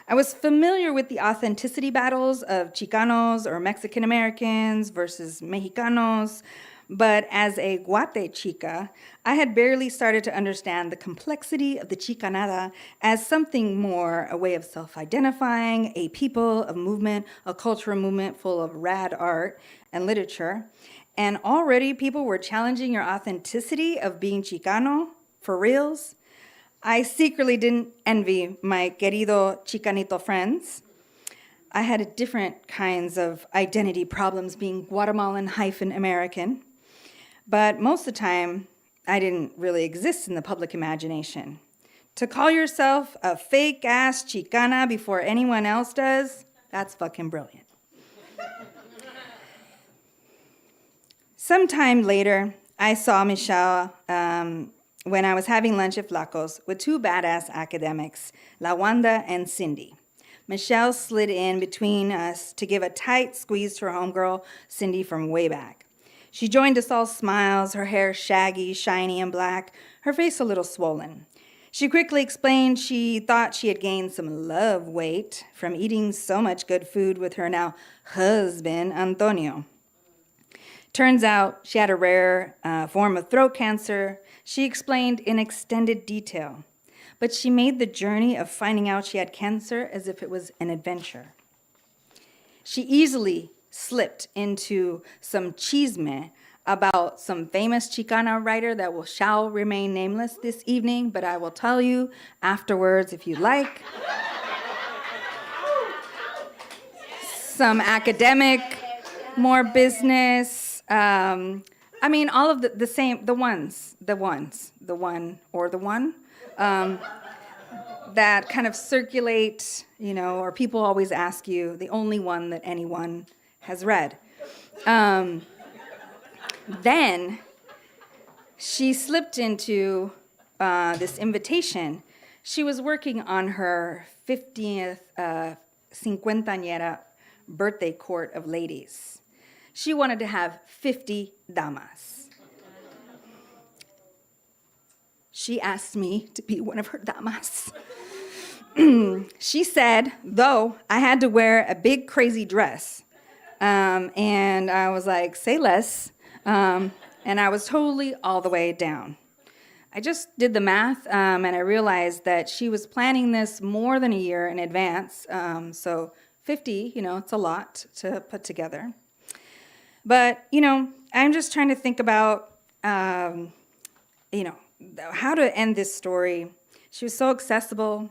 I was familiar with the authenticity battles of Chicanos or Mexican Americans versus Mexicanos, but as a Guate chica, I had barely started to understand the complexity of the Chicanada as something more, a way of self-identifying, a people, a movement, a cultural movement full of rad art and literature. And already people were challenging your authenticity of being Chicano, for reals. I secretly didn't envy my querido Chicanito friends. I had different kinds of identity problems being Guatemalan-American. But most of the time, I didn't really exist in the public imagination. To call yourself a fake-ass Chicana before anyone else does, that's fucking brilliant. Sometime later, I saw Michele when I was having lunch at Flacos with two badass academics, Lawanda and Cindy. Michele slid in between us to give a tight squeeze to her homegirl, Cindy, from way back. She joined us all smiles, her hair shaggy, shiny, and black, her face a little swollen. She quickly explained she thought she had gained some love weight from eating so much good food with her now husband, Antonio. Turns out she had a rare form of throat cancer. She explained in extended detail, but she made the journey of finding out she had cancer as if it was an adventure. She easily slipped into some chisme about some famous Chicana writer that shall remain nameless this evening, but I will tell you afterwards if you like. Some academic, more business. I mean, all of the same, the one that kind of circulate, or people always ask you, the only one that anyone has read. Then she slipped into this invitation. She was working on her 50th Sesentañera birthday court of ladies. She wanted to have 50 damas. She asked me to be one of her damas. She said, though, I had to wear a big crazy dress. And I was like, say less. And I was totally all the way down. I just did the math, and I realized that she was planning this more than a year in advance. So 50, it's a lot to put together. But, I'm just trying to think about, how to end this story. She was so accessible.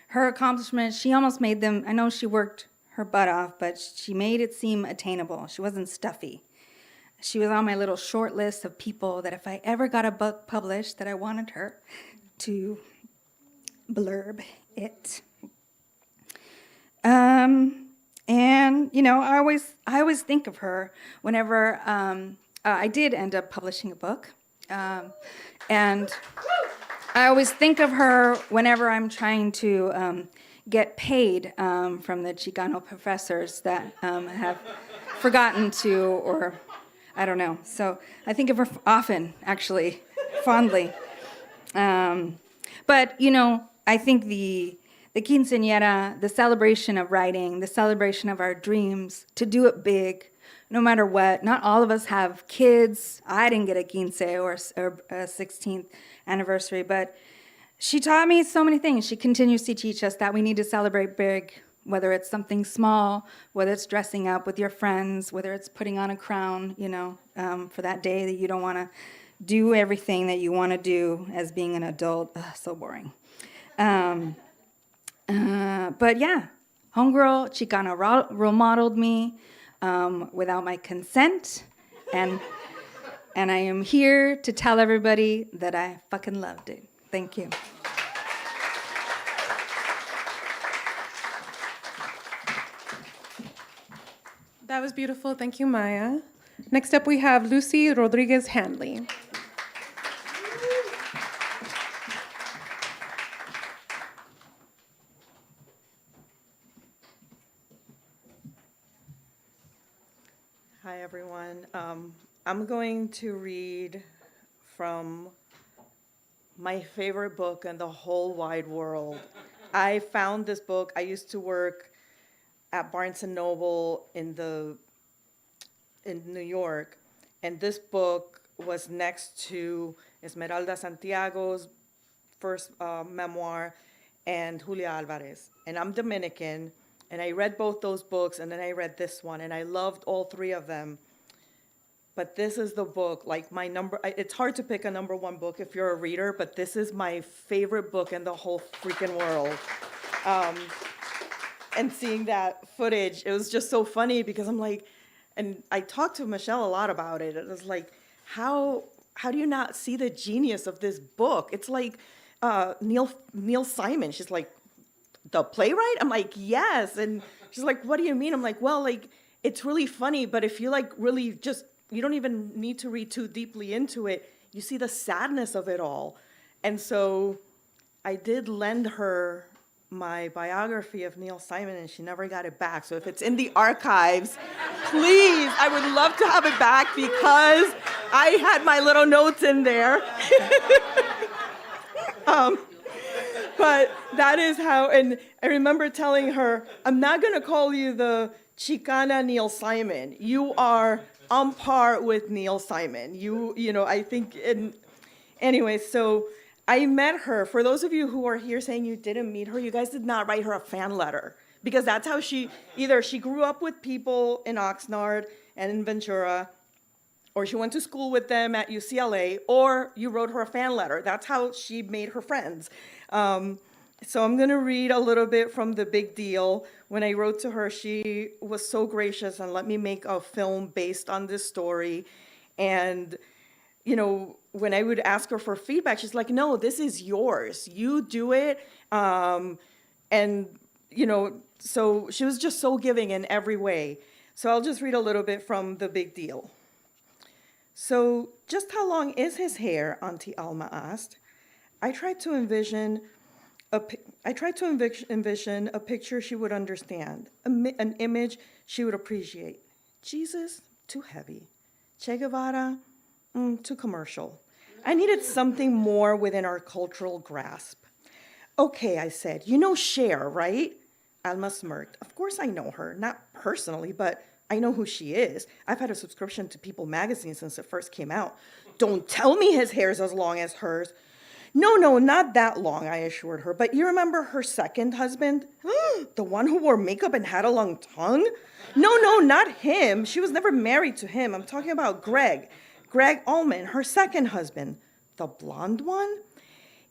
Her accomplishments, she almost made them, I know she worked her butt off, but she made it seem attainable. She wasn't stuffy. She was on my little short list of people that if I ever got a book published, that I wanted her to blurb it. And, I always think of her whenever I did end up publishing a book. And I always think of her whenever I'm trying to get paid from the Chicano professors that have forgotten to, or I don't know. So I think of her often, actually, fondly. But, I think the quinceañera, the celebration of writing, the celebration of our dreams, to do it big, no matter what. Not all of us have kids. I didn't get a quince or a 16th anniversary, but she taught me so many things. She continues to teach us that we need to celebrate big, whether it's something small, whether it's dressing up with your friends, whether it's putting on a crown, for that day that you don't want to do everything that you want to do as being an adult. Ugh, so boring. But yeah, homegirl Chicana role modeled me without my consent, and I am here to tell everybody that I fucking loved it. Thank you. That was beautiful. Thank you, Maya. Next up, we have Lucy Rodriguez-Hanley. Hi, everyone. I'm going to read from my favorite book in the whole wide world. I found this book. I used to work at Barnes & Noble in New York, and this book was next to Esmeralda Santiago's first memoir and Julia Alvarez. And I'm Dominican, and I read both those books, and then I read this one, and I loved all three of them. But this is the book, like my it's hard to pick a number one book if you're a reader, but this is my favorite book in the whole freaking world. And seeing that footage, it was just so funny because I'm like, and I talked to Michelle a lot about it. It was like, how do you not see the genius of this book? It's like Neil Simon. She's like, the playwright? I'm like, yes. And she's like, what do you mean? I'm like, well, like, it's really funny, but if you like really just, you don't even need to read too deeply into it. You see the sadness of it all. And so I did lend her my biography of Neil Simon, and she never got it back. So if it's in the archives, please, I would love to have it back because I had my little notes in there. But that is how, and I remember telling her, I'm not going to call you the Chicana Neil Simon. You are on par with Neil Simon. You know, I think, anyway, so I met her. For those of you who are here saying you didn't meet her, you guys did not write her a fan letter, because that's how either she grew up with people in Oxnard and in Ventura, or she went to school with them at UCLA, or you wrote her a fan letter. That's how she made her friends. So I'm going to read a little bit from The Big Deal. When I wrote to her, she was so gracious and let me make a film based on this story. And, you know, when I would ask her for feedback, she's like, no, this is yours. You do it. And, you know, so she was just so giving in every way. So I'll just read a little bit from The Big Deal. So, just how long is his hair? Auntie Alma asked. I tried to envision a picture she would understand, an image she would appreciate. Jesus, too heavy. Che Guevara, too commercial. I needed something more within our cultural grasp. Okay, I said, you know Cher, right? Alma smirked. Of course I know her, not personally, but I know who she is. I've had a subscription to People magazine since it first came out. Don't tell me his hair's as long as hers. No, not that long, I assured her. But you remember her second husband? The one who wore makeup and had a long tongue? No, not him. She was never married to him. I'm talking about Greg Allman, her second husband. The blonde one?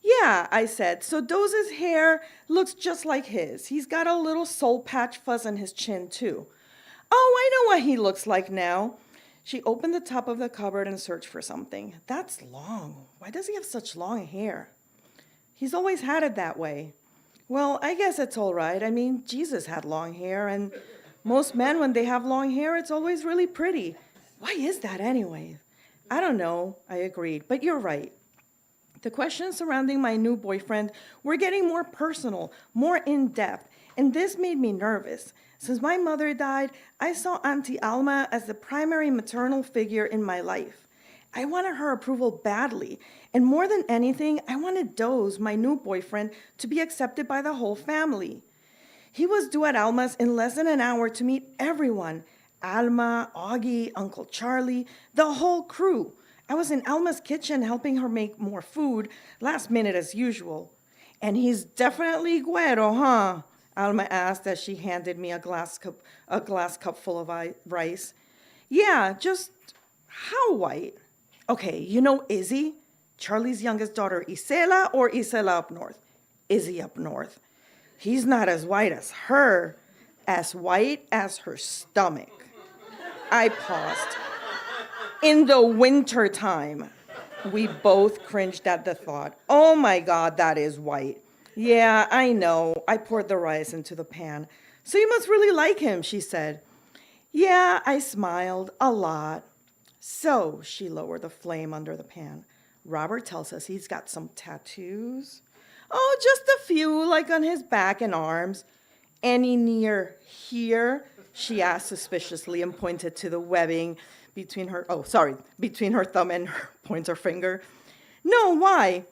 Yeah, I said. So Doze's hair looks just like his. He's got a little soul patch fuzz on his chin, too. Oh, I know what he looks like now. She opened the top of the cupboard and searched for something. That's long. Why does he have such long hair? He's always had it that way. Well, I guess it's all right. I mean, Jesus had long hair, and most men, when they have long hair, it's always really pretty. Why is that anyway? I don't know, I agreed, but you're right. The questions surrounding my new boyfriend were getting more personal, more in-depth, and this made me nervous. Since my mother died, I saw Auntie Alma as the primary maternal figure in my life. I wanted her approval badly, and more than anything, I wanted Doze, my new boyfriend, to be accepted by the whole family. He was due at Alma's in less than an hour to meet everyone. Alma, Augie, Uncle Charlie, the whole crew. I was in Alma's kitchen helping her make more food, last minute as usual. And he's definitely güero, huh? Alma asked as she handed me a glass cup full of rice. Yeah, just how white? Okay, you know Izzy? Charlie's youngest daughter, Isela, or Isela up north? Izzy up north. He's not as white as her, as white as her stomach. I paused. In the winter time, we both cringed at the thought. Oh my God, that is white. Yeah, I know. I poured the rice into the pan. So you must really like him, she said. Yeah, I smiled a lot. So, she lowered the flame under the pan. Robert tells us he's got some tattoos. Oh, just a few, like on his back and arms. Any near here? She asked suspiciously and pointed to the webbing between her thumb and her pointer finger. No, why?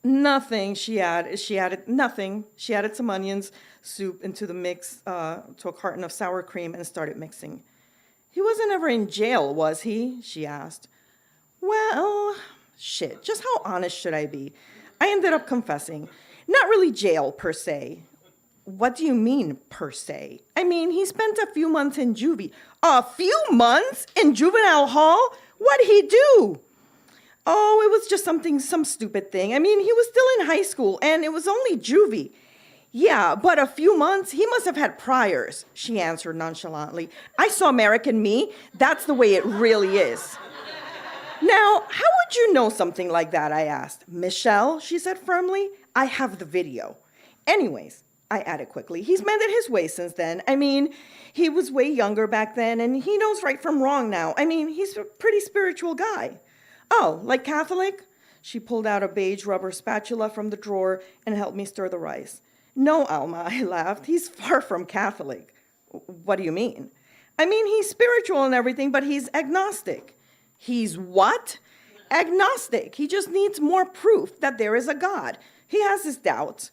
Nothing, she added nothing. She added some onions, soup into the mix, to a carton of sour cream and started mixing. He wasn't ever in jail, was he? She asked. Well, shit, just how honest should I be? I ended up confessing. Not really jail, per se. What do you mean, per se? I mean, he spent a few months in juvie. A few months in juvenile hall? What'd he do? Oh, it was just some stupid thing. I mean, he was still in high school, and it was only juvie. Yeah, but a few months? He must have had priors, she answered nonchalantly. I saw American Me. That's the way it really is. Now, how would you know something like that, I asked. Michelle, she said firmly, I have the video. Anyways, I added quickly, he's mended his ways since then. I mean, he was way younger back then, and he knows right from wrong now. I mean, he's a pretty spiritual guy. Oh, like Catholic? She pulled out a beige rubber spatula from the drawer and helped me stir the rice. No, Alma, I laughed. He's far from Catholic. What do you mean? I mean, he's spiritual and everything, but he's agnostic. He's what? Agnostic. He just needs more proof that there is a God. He has his doubts.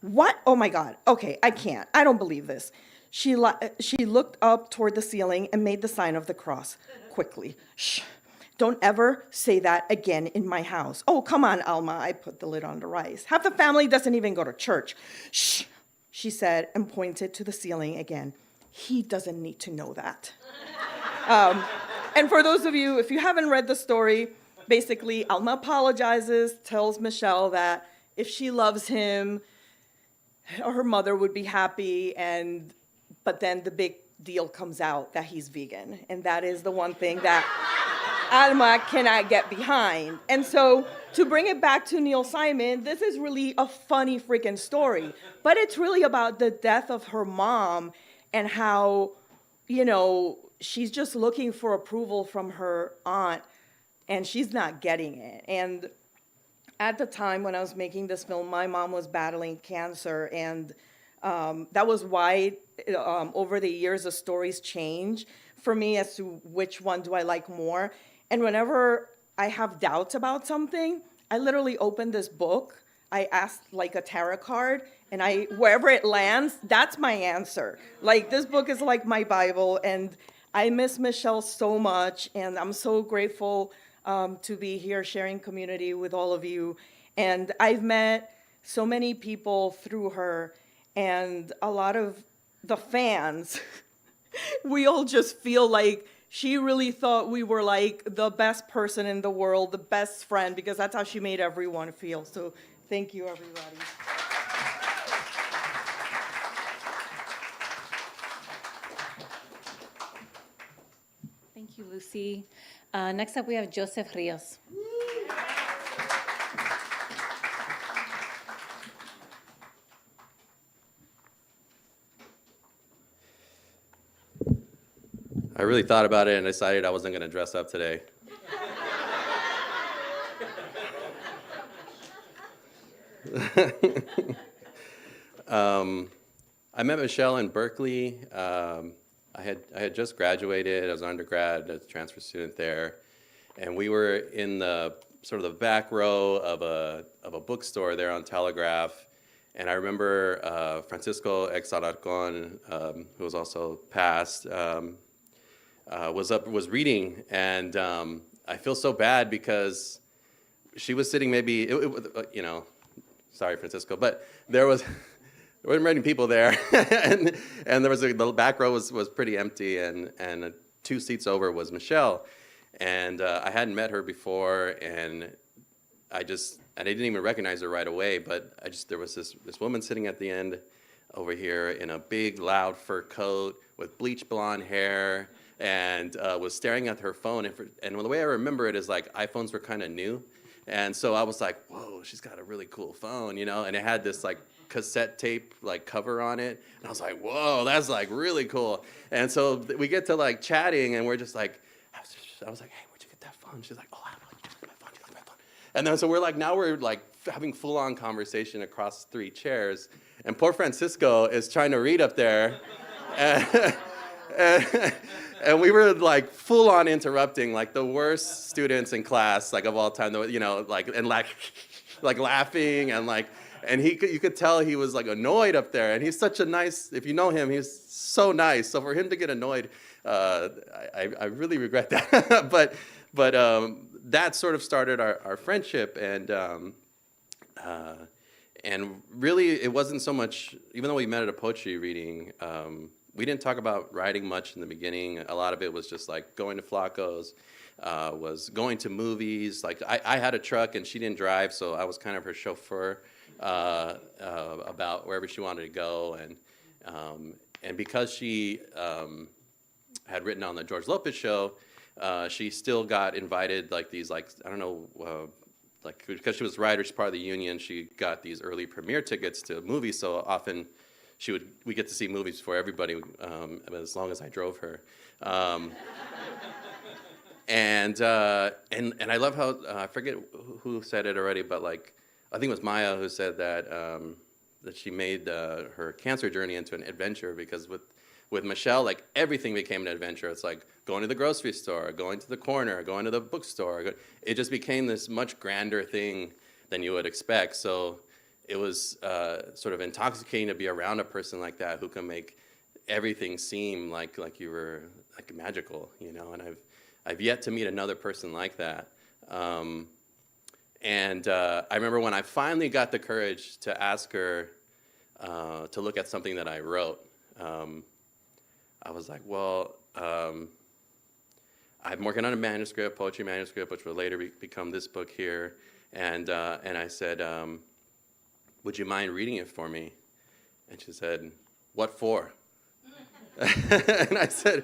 What? Oh my God. Okay, I can't. I don't believe this. She looked up toward the ceiling and made the sign of the cross. Quickly. Shh. Don't ever say that again in my house. Oh, come on, Alma. I put the lid on the rice. Half the family doesn't even go to church. Shh, she said and pointed to the ceiling again. He doesn't need to know that. And for those of you, if you haven't read the story, basically Alma apologizes, tells Michelle that if she loves him, her mother would be happy, but then the big deal comes out that he's vegan. And that is the one thing that Alma cannot get behind. And so to bring it back to Neil Simon, this is really a funny freaking story, but it's really about the death of her mom and how, she's just looking for approval from her aunt and she's not getting it. And at the time when I was making this film, my mom was battling cancer, and that was why over the years the stories change for me as to which one do I like more. And whenever I have doubts about something, I literally open this book, I ask like a tarot card, And wherever it lands, that's my answer. Like, this book is like my Bible, and I miss Michele so much, and I'm so grateful to be here sharing community with all of you. And I've met so many people through her, and a lot of the fans, we all just feel like she really thought we were like the best person in the world, the best friend, because that's how she made everyone feel. So thank you, everybody. Thank you, Lucy. Next up, we have Joseph Rios. I really thought about it and decided I wasn't going to dress up today. I met Michele in Berkeley. I had just graduated. I was an undergrad, a transfer student there, and we were in the sort of the back row of a bookstore there on Telegraph. And I remember Francisco Exalarcon, who was also passed, was reading, and I feel so bad because she was sitting maybe, sorry Francisco, but there weren't many people there, and there was the back row was pretty empty, and 2 seats over was Michele, and I hadn't met her before, and I didn't even recognize her right away, but there was this woman sitting at the end over here in a big loud fur coat with bleach blonde hair, and was staring at her phone, and the way I remember it is like iPhones were kind of new, and so I was like, whoa, she's got a really cool phone, and it had this like cassette tape like cover on it, and I was like, whoa, that's like really cool. And so we get to like chatting, and we're just like, I was like, hey, where'd you get that phone? She's like, oh, I don't know, you just got my phone, you got my phone. And then so we're like having full-on conversation across 3 chairs, and poor Francisco is trying to read up there, and we were like full-on interrupting, like the worst students in class, like of all time, like laughing, and you could tell he was like annoyed up there, and he's such a nice, if you know him, he's so nice. So for him to get annoyed, I really regret that. but that sort of started our friendship, and really it wasn't so much, even though we met at a poetry reading, we didn't talk about writing much in the beginning. A lot of it was just like going to Flacco's, was going to movies. Like I had a truck and she didn't drive, so I was kind of her chauffeur about wherever she wanted to go. And because she had written on the George Lopez show, she still got invited because she was writer, she's part of the union, she got these early premiere tickets to movies, so often we get to see movies for everybody, as long as I drove her. And I love how, I forget who said it already, but like, I think it was Maya who said that she made her cancer journey into an adventure, because with Michele, like everything became an adventure. It's like going to the grocery store, going to the corner, going to the bookstore. It just became this much grander thing than you would expect. So it was sort of intoxicating to be around a person like that who can make everything seem like you were like magical, and I've yet to meet another person like that. And I remember when I finally got the courage to ask her to look at something that I wrote, I was like, well, I'm working on a manuscript, poetry manuscript, which will later become this book here. And I said, would you mind reading it for me? And she said, what for? And I said,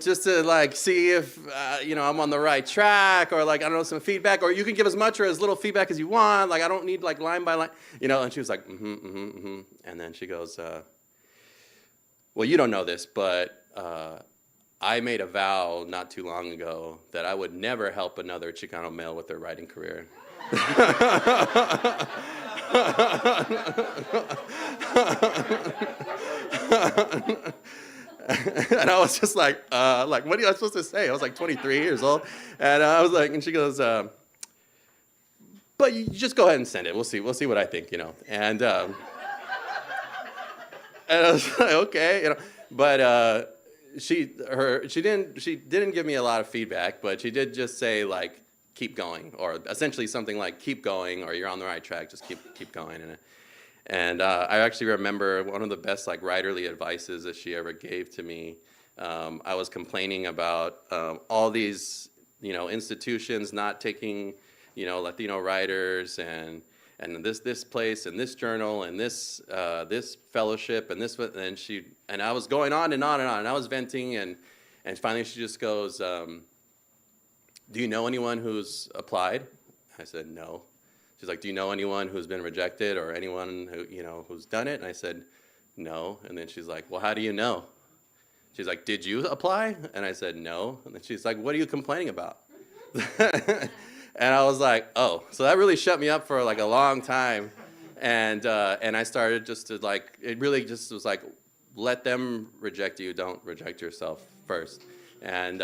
just to like see if, I'm on the right track, or like, I don't know, some feedback, or you can give as much or as little feedback as you want. Like, I don't need like line by line, and she was like, And then she goes, well, you don't know this, but I made a vow not too long ago that I would never help another Chicano male with their writing career. And I was just like, what are you supposed to say? I was like 23 years old. And I was like, and she goes, but you just go ahead and send it. We'll see what I think, And and I was like, okay, But she didn't give me a lot of feedback, but she did just say like, keep going, or essentially something like, keep going, or you're on the right track. Just keep going. And I actually remember one of the best like writerly advices that she ever gave to me. I was complaining about all these institutions not taking Latino writers and this place and this journal and this fellowship and and I was going on and on and on, and I was venting, and finally she just goes, do you know anyone who's applied? I said no. She's like, do you know anyone who's been rejected or anyone who's done it? And I said no. And then she's like, well, how do you know? She's like, did you apply? And I said no. And then she's like, what are you complaining about? And I was like, oh. So that really shut me up for like a long time. And I started just to like, it really just was like, let them reject you, don't reject yourself first. And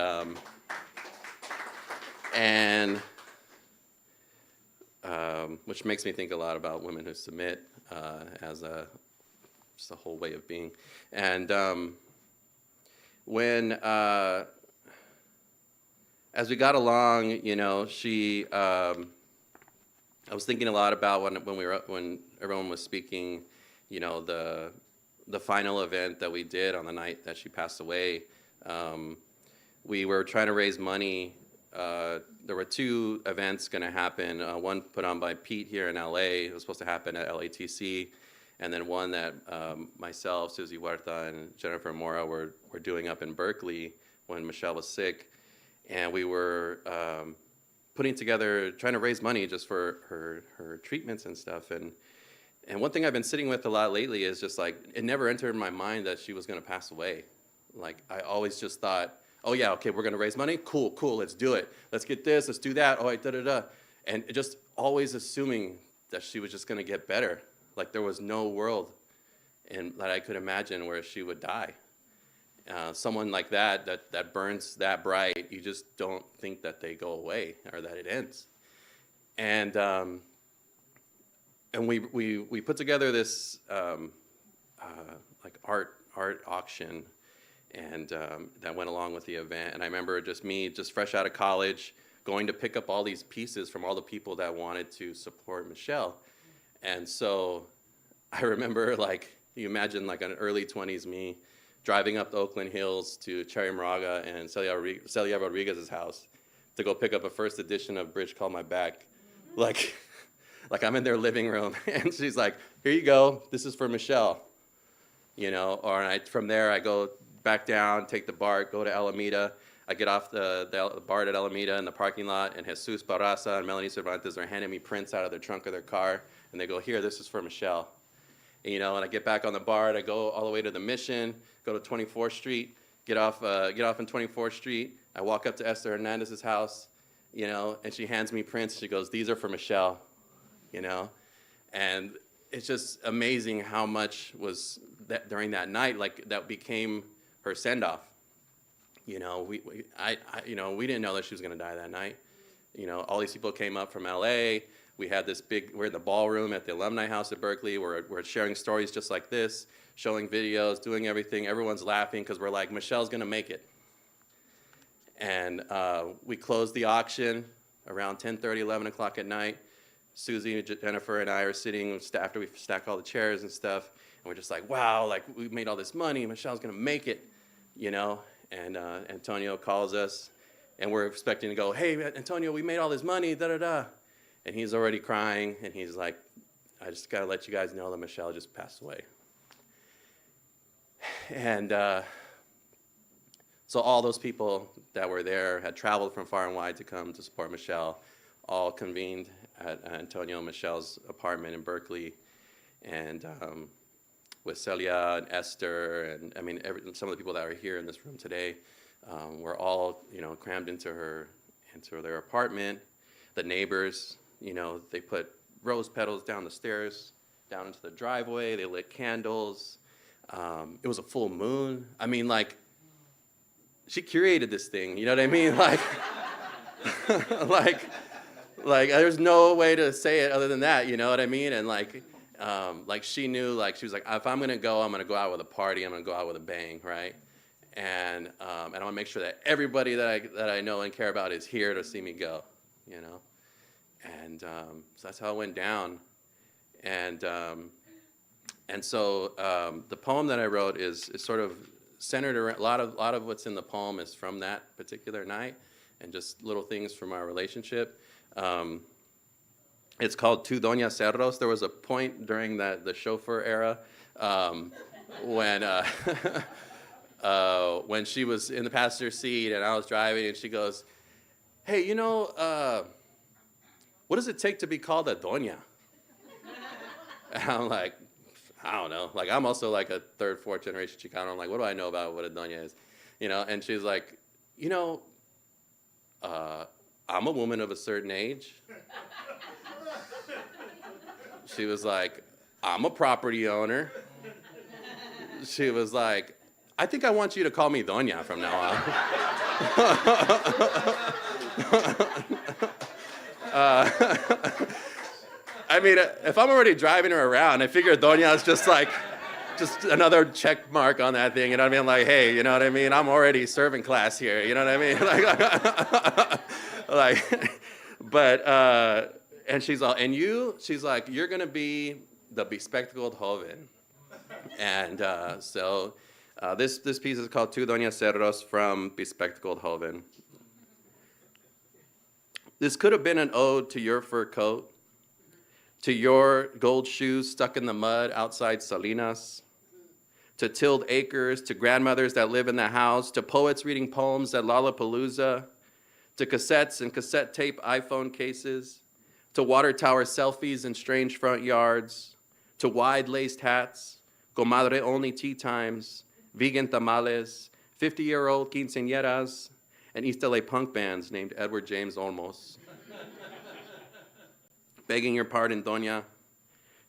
which makes me think a lot about women who submit as just a whole way of being. And when as we got along, I was thinking a lot about when everyone was speaking, the final event that we did on the night that she passed away. We were trying to raise money. There were two events going to happen. One put on by Pete here in LA. It was supposed to happen at LATC. And then one that myself, Susie Huerta, and Jennifer Mora were doing up in Berkeley when Michele was sick. And we were putting together, trying to raise money just for her treatments and stuff. And one thing I've been sitting with a lot lately is just like, it never entered my mind that she was going to pass away. Like, I always just thought, oh yeah, okay, we're going to raise money? Cool, let's do it. Let's get this, let's do that, oh, da-da-da. And just always assuming that she was just going to get better. Like, there was no world that I could imagine where she would die. Someone like that burns that bright, you just don't think that they go away or that it ends. And we put together this like art auction, and that went along with the event. And I remember me, fresh out of college, going to pick up all these pieces from all the people that wanted to support Michele. And so I remember, like, you imagine like an early 20s me driving up the Oakland Hills to Cherry Moraga and Celia Rodriguez's house to go pick up a first edition of Bridge Called My Back. Like I'm in their living room, and she's like, here you go, this is for Michele. From there I go back down, take the BART, go to Alameda. I get off the BART at Alameda in the parking lot, and Jesus Barraza and Melanie Cervantes are handing me prints out of their trunk of their car, and they go, here, this is for Michele. And I get back on the BART, I go all the way to the Mission, go to 24th Street, get off in 24th Street. I walk up to Esther Hernandez's house, and she hands me prints. She goes, these are for Michele, And it's just amazing how much was that during that night, like that became her send-off. We didn't know that she was going to die that night. All these people came up from LA. We had we're in the ballroom at the Alumni House at Berkeley. We're sharing stories just like this, showing videos, doing everything. Everyone's laughing because we're like, Michele's going to make it. And we closed the auction around 10:30, 11 o'clock at night. Susie, Jennifer, and I are sitting after we stack all the chairs and stuff. And we're just like, wow, like we made all this money. Michele's going to make it, And Antonio calls us, and we're expecting to go, hey, Antonio, we made all this money, da-da-da. And he's already crying, and he's like, I just got to let you guys know that Michele just passed away. And so all those people that were there had traveled from far and wide to come to support Michele, all convened at Antonio and Michele's apartment in Berkeley, and with Celia and Esther, and I mean, some of the people that are here in this room today, were all, crammed into their apartment. The neighbors, they put rose petals down the stairs, down into the driveway. They lit candles. It was a full moon. I mean, like, she curated this thing. You know what I mean? Like, Like, there's no way to say it other than that, you know what I mean? And like she knew, like, she was like, if I'm gonna go out with a party, I'm gonna go out with a bang, right? And I want to make sure that everybody that I know and care about is here to see me go, you know? And so that's how it went down. And so the poem that I wrote is sort of centered around, a lot of what's in the poem is from that particular night and just little things from our relationship. It's called Tu Doña Serros. There was a point during the chauffeur era when she was in the passenger seat and I was driving and she goes, hey, you know, what does it take to be called a doña? And I'm like, I don't know. Like, I'm also like a third, fourth generation Chicano. I'm like, what do I know about what a doña is? You know, and she's like, you know, I'm a woman of a certain age. She was like, I'm a property owner. She was like, I think I want you to call me doña from now on. I mean, if I'm already driving her around, I figure doña is just another check mark on that thing. You know what I mean? Like, hey, you know what I mean? I'm already serving class here. You know what I mean? And she's all, and you? She's like, you're going to be the bespectacled joven. And so this piece is called Tu Doña Serros from Bespectacled Joven. This could have been an ode to your fur coat, to your gold shoes stuck in the mud outside Salinas, to tilled acres, to grandmothers that live in the house, to poets reading poems at Lollapalooza, to cassettes and cassette tape iPhone cases, to water tower selfies in strange front yards, to wide-laced hats, comadre-only tea times, vegan tamales, 50-year-old quinceañeras, and East LA punk bands named Edward James Olmos. Begging your pardon, doña,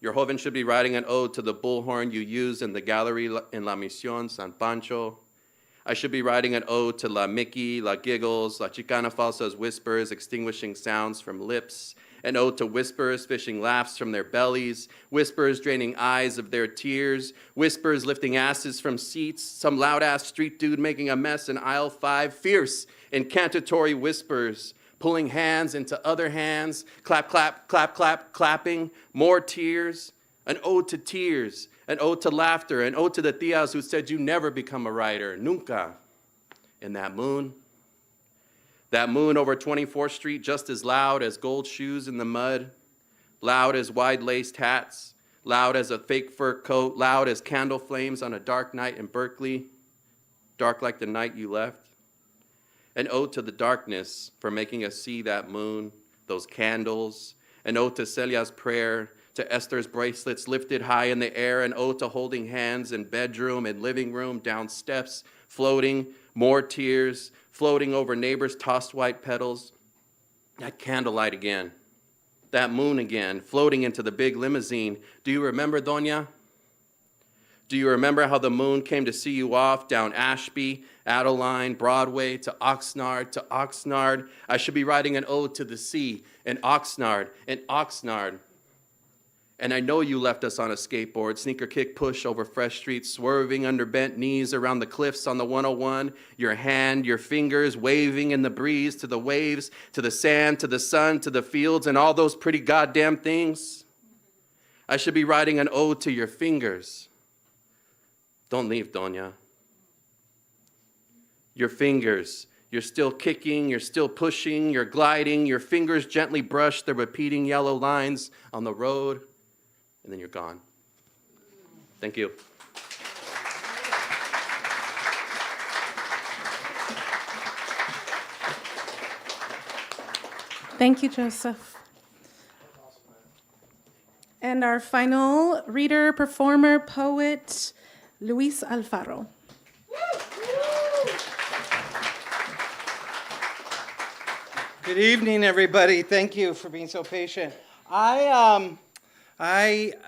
your joven should be writing an ode to the bullhorn you use in the gallery in La Misión, San Pancho. I should be writing an ode to La Mickey, La Giggles, La Chicana Falsa's whispers extinguishing sounds from lips, an ode to whispers fishing laughs from their bellies, whispers draining eyes of their tears, whispers lifting asses from seats, some loud-ass street dude making a mess in aisle 5, fierce incantatory whispers, pulling hands into other hands, clap, clap, clap, clap, clapping, more tears, an ode to tears, an ode to laughter, an ode to the tias who said you never become a writer, nunca. And that moon over 24th Street, just as loud as gold shoes in the mud, loud as wide-laced hats, loud as a fake fur coat, loud as candle flames on a dark night in Berkeley, dark like the night you left. An ode to the darkness for making us see that moon, those candles, an ode to Celia's prayer, to Esther's bracelets lifted high in the air, an ode to holding hands in bedroom and living room, down steps, floating, more tears, floating over neighbors' tossed white petals. That candlelight again, that moon again, floating into the big limousine. Do you remember, doña? Do you remember how the moon came to see you off down Ashby, Adeline, Broadway, to Oxnard, to Oxnard? I should be writing an ode to the sea, in Oxnard, in Oxnard. And I know you left us on a skateboard, sneaker kick push over fresh streets, swerving under bent knees around the cliffs on the 101, your hand, your fingers waving in the breeze to the waves, to the sand, to the sun, to the fields, and all those pretty goddamn things. I should be writing an ode to your fingers. Don't leave, doña. Your fingers, you're still kicking, you're still pushing, you're gliding, your fingers gently brush the repeating yellow lines on the road, and then you're gone. Thank you. Thank you, Joseph. And our final reader, performer, poet, Luis Alfaro. Good evening, everybody. Thank you for being so patient. I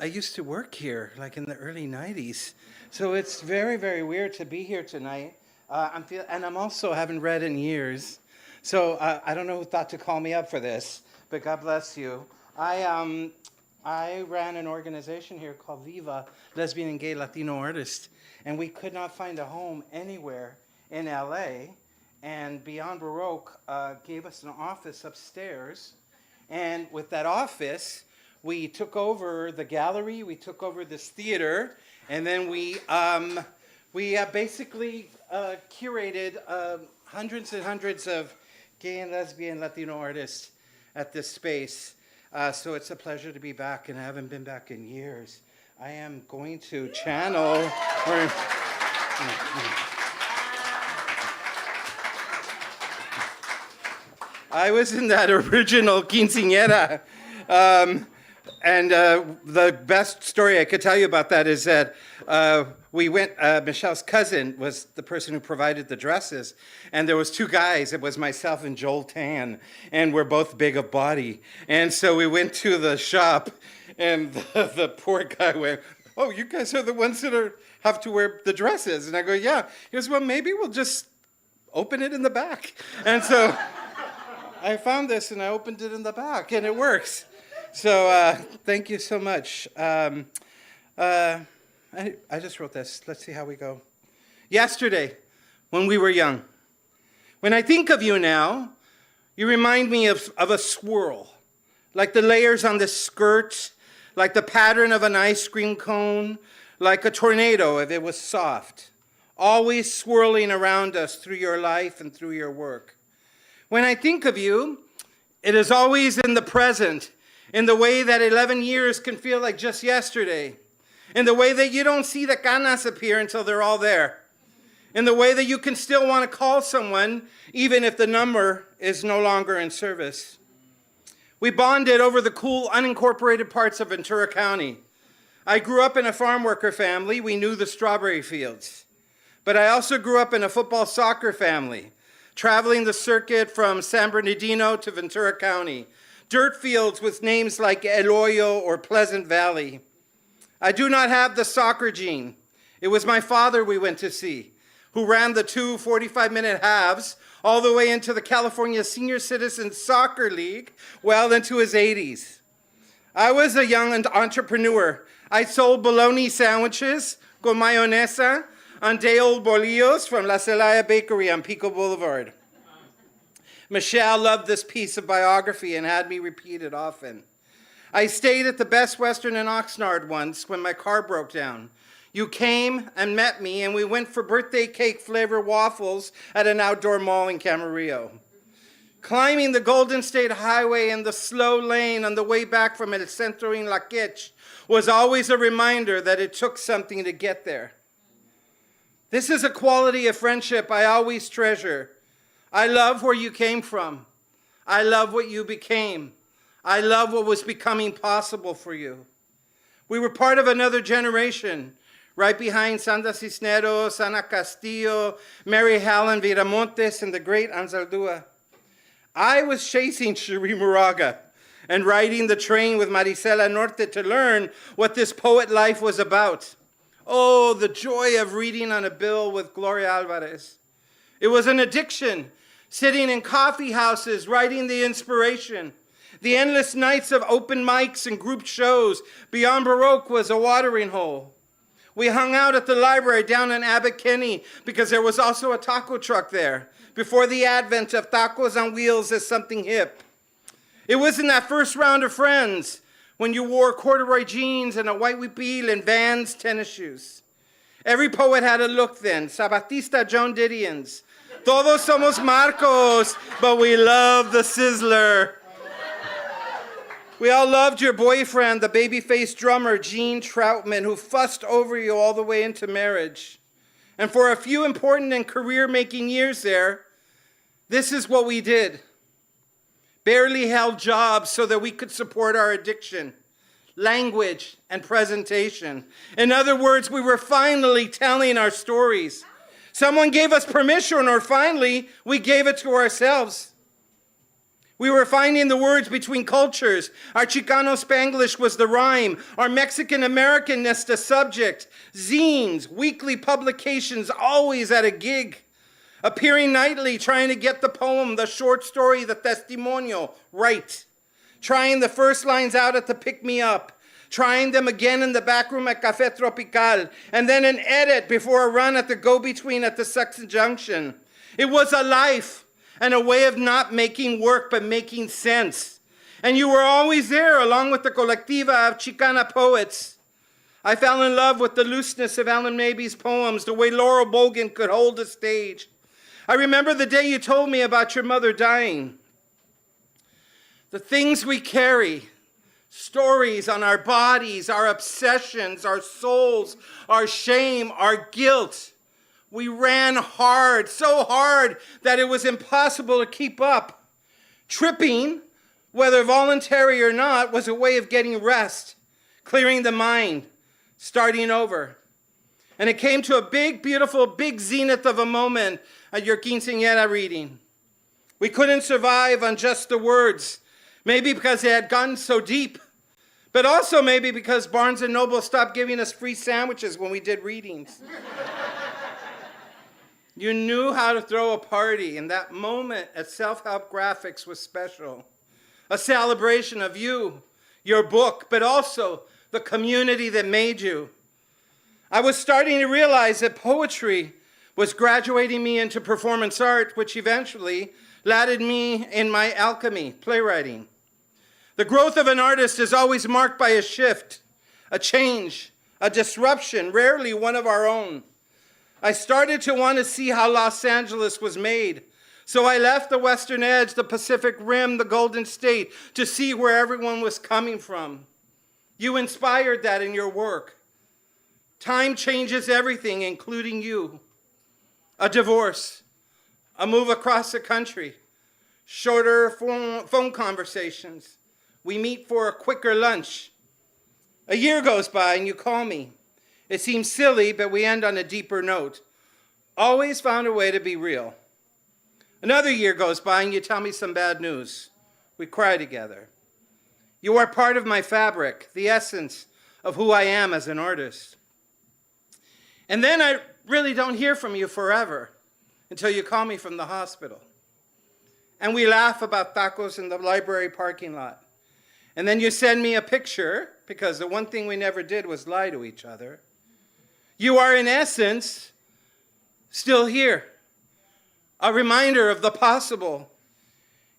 used to work here, like in the early 90s, so it's very, very weird to be here tonight. And I'm also haven't read in years, so I don't know who thought to call me up for this, but God bless you. I ran an organization here called Viva, Lesbian and Gay Latino Artists, and we could not find a home anywhere in LA, and Beyond Baroque gave us an office upstairs, and with that office, we took over the gallery, we took over this theater, and then we basically curated hundreds and hundreds of gay and lesbian Latino artists at this space. So it's a pleasure to be back, and I haven't been back in years. I am going to channel. I was in that original quinceañera. And the best story I could tell you about that is that we went, Michelle's cousin was the person who provided the dresses, and there was two guys. It was myself and Joel Tan, and we're both big of body. And so we went to the shop, and the poor guy went, "Oh, you guys are the ones that have to wear the dresses." And I go, "Yeah." He goes, "Well, maybe we'll just open it in the back." And so I found this, and I opened it in the back, and it works. So thank you so much. I just wrote this. Let's see how we go. Yesterday, when we were young. When I think of you now, you remind me of a swirl, like the layers on the skirt, like the pattern of an ice cream cone, like a tornado if it was soft, always swirling around us through your life and through your work. When I think of you, it is always in the present, in the way that 11 years can feel like just yesterday, in the way that you don't see the canas appear until they're all there, in the way that you can still want to call someone even if the number is no longer in service. We bonded over the cool unincorporated parts of Ventura County. I grew up in a farm worker family. We knew the strawberry fields. But I also grew up in a football soccer family, traveling the circuit from San Bernardino to Ventura County, dirt fields with names like El Hoyo or Pleasant Valley. I do not have the soccer gene. It was my father we went to see, who ran the two 45-minute halves all the way into the California Senior Citizen Soccer League well into his 80s. I was a young entrepreneur. I sold bologna sandwiches con mayonesa on day-old bolillos from La Celaya Bakery on Pico Boulevard. Michelle loved this piece of biography and had me repeat it often. I stayed at the Best Western in Oxnard once when my car broke down. You came and met me, and we went for birthday cake flavor waffles at an outdoor mall in Camarillo. Climbing the Golden State Highway in the slow lane on the way back from El Centro in La Quech was always a reminder that it took something to get there. This is a quality of friendship I always treasure. I love where you came from. I love what you became. I love what was becoming possible for you. We were part of another generation, right behind Sandra Cisneros, Ana Castillo, Mary Helen Viramontes, and the great Anzaldúa. I was chasing Cherie Moraga and riding the train with Maricela Norte to learn what this poet life was about. Oh, the joy of reading on a bill with Gloria Alvarez. It was an addiction, sitting in coffee houses, writing the inspiration. The endless nights of open mics and group shows. Beyond Baroque was a watering hole. We hung out at the library down in Abbot Kinney because there was also a taco truck there, before the advent of tacos on wheels as something hip. It was in that first round of friends when you wore corduroy jeans and a white huipil and Vans tennis shoes. Every poet had a look then, Sabatista Joan Didions. Todos somos Marcos, but we love the Sizzler. We all loved your boyfriend, the baby-faced drummer, Gene Troutman, who fussed over you all the way into marriage. And for a few important and career-making years there, this is what we did. Barely held jobs so that we could support our addiction, language, and presentation. In other words, we were finally telling our stories. Someone gave us permission, or finally, we gave it to ourselves. We were finding the words between cultures. Our Chicano Spanglish was the rhyme. Our Mexican Americanness the subject. Zines, weekly publications, always at a gig. Appearing nightly, trying to get the poem, the short story, the testimonio right. trying the first lines out at the Pick Me Up, trying them again in the back room at Café Tropical, and then an edit before a run at the Go-Between at the Section Junction. It was a life and a way of not making work but making sense. And you were always there along with the Colectiva of Chicana poets. I fell in love with the looseness of Alan Mabie's poems, the way Laurel Bogan could hold a stage. I remember the day you told me about your mother dying. The things we carry, stories on our bodies, our obsessions, our souls, our shame, our guilt. We ran hard, so hard that it was impossible to keep up. Tripping, whether voluntary or not, was a way of getting rest, clearing the mind, starting over. And it came to a big, beautiful, big zenith of a moment at your quinceañera reading. We couldn't survive on just the words, maybe because they had gotten so deep, but also maybe because Barnes & Noble stopped giving us free sandwiches when we did readings. You knew how to throw a party, and that moment at Self-Help Graphics was special. A celebration of you, your book, but also the community that made you. I was starting to realize that poetry was graduating me into performance art, which eventually landed me in my alchemy, playwriting. The growth of an artist is always marked by a shift, a change, a disruption, rarely one of our own. I started to want to see how Los Angeles was made. So I left the Western Edge, the Pacific Rim, the Golden State, to see where everyone was coming from. You inspired that in your work. Time changes everything, including you. A divorce, a move across the country, shorter phone conversations. We meet for a quicker lunch. A year goes by and you call me. It seems silly, but we end on a deeper note. Always found a way to be real. Another year goes by and you tell me some bad news. We cry together. You are part of my fabric, the essence of who I am as an artist. And then I really don't hear from you forever until you call me from the hospital. And we laugh about tacos in the library parking lot. And then you send me a picture, because the one thing we never did was lie to each other. You are, in essence, still here. A reminder of the possible.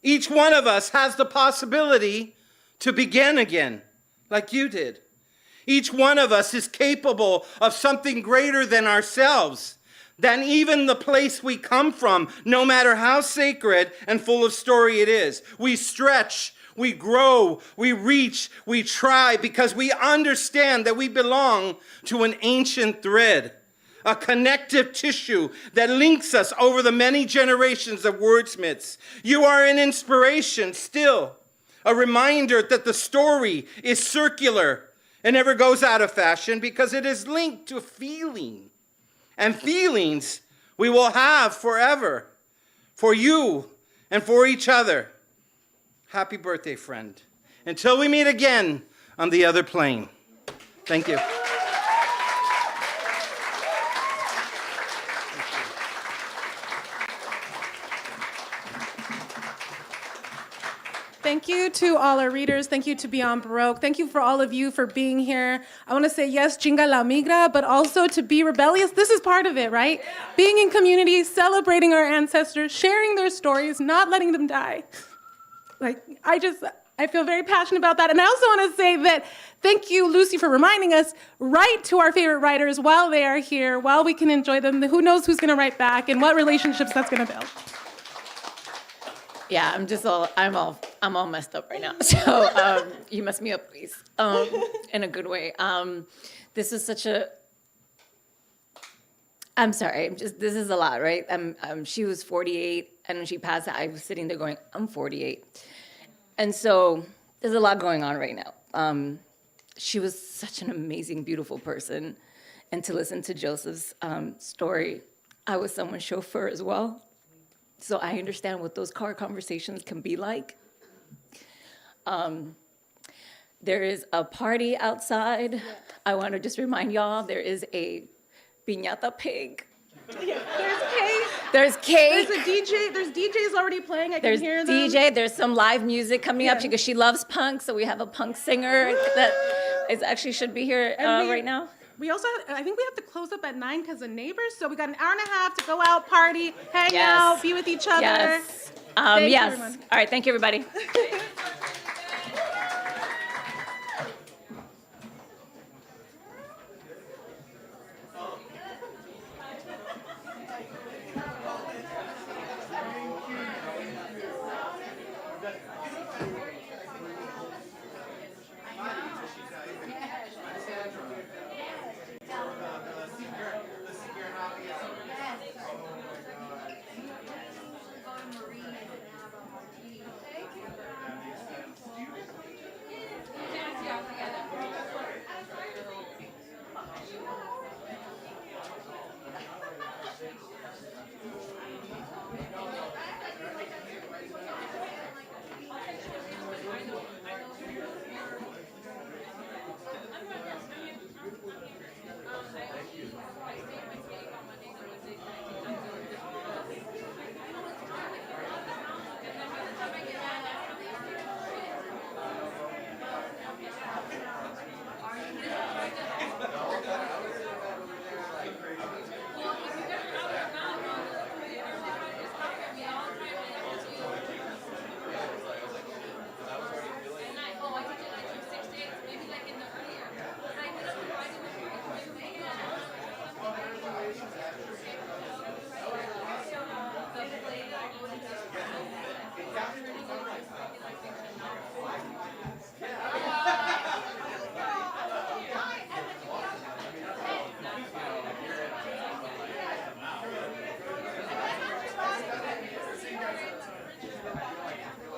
Each one of us has the possibility to begin again, like you did. Each one of us is capable of something greater than ourselves, than even the place we come from, no matter how sacred and full of story it is. We stretch, we grow, we reach, we try, because we understand that we belong to an ancient thread, a connective tissue that links us over the many generations of wordsmiths. You are an inspiration still, a reminder that the story is circular and never goes out of fashion because it is linked to feeling. And feelings we will have forever, for you and for each other. Happy birthday, friend. Until we meet again on the other plane. Thank you. Thank you to all our readers. Thank you to Beyond Baroque. Thank you for all of you for being here. I want to say yes, chinga la migra, but also to be rebellious. This is part of it, right? Yeah. Being in community, celebrating our ancestors, sharing their stories, not letting them die. I feel very passionate about that. And I also want to say that thank you, Lucy, for reminding us, write to our favorite writers while they are here, while we can enjoy them. Who knows who's going to write back and what relationships that's going to build. Yeah, I'm all messed up right now. So you mess me up, please, in a good way. This is such a. I'm sorry. This is a lot, right? She was 48, and when she passed, I was sitting there going, I'm 48, and so there's a lot going on right now. She was such an amazing, beautiful person, and to listen to Joseph's story, I was someone's chauffeur as well. So I understand what those car conversations can be like. There is a party outside. I want to just remind y'all, there is a piñata pig Yeah, there's cake. There's cake. There's a DJ. There's DJs already playing. I There's can hear them. DJ. There's some live music coming up because she loves punk. So we have a punk singer that is actually should be here right now. We also, I think we have to close up at 9 because of neighbors. So we got an hour and a half to go out, party, hang out, be with each other. Yes. Thank you, yes. everyone. All right. Thank you, everybody.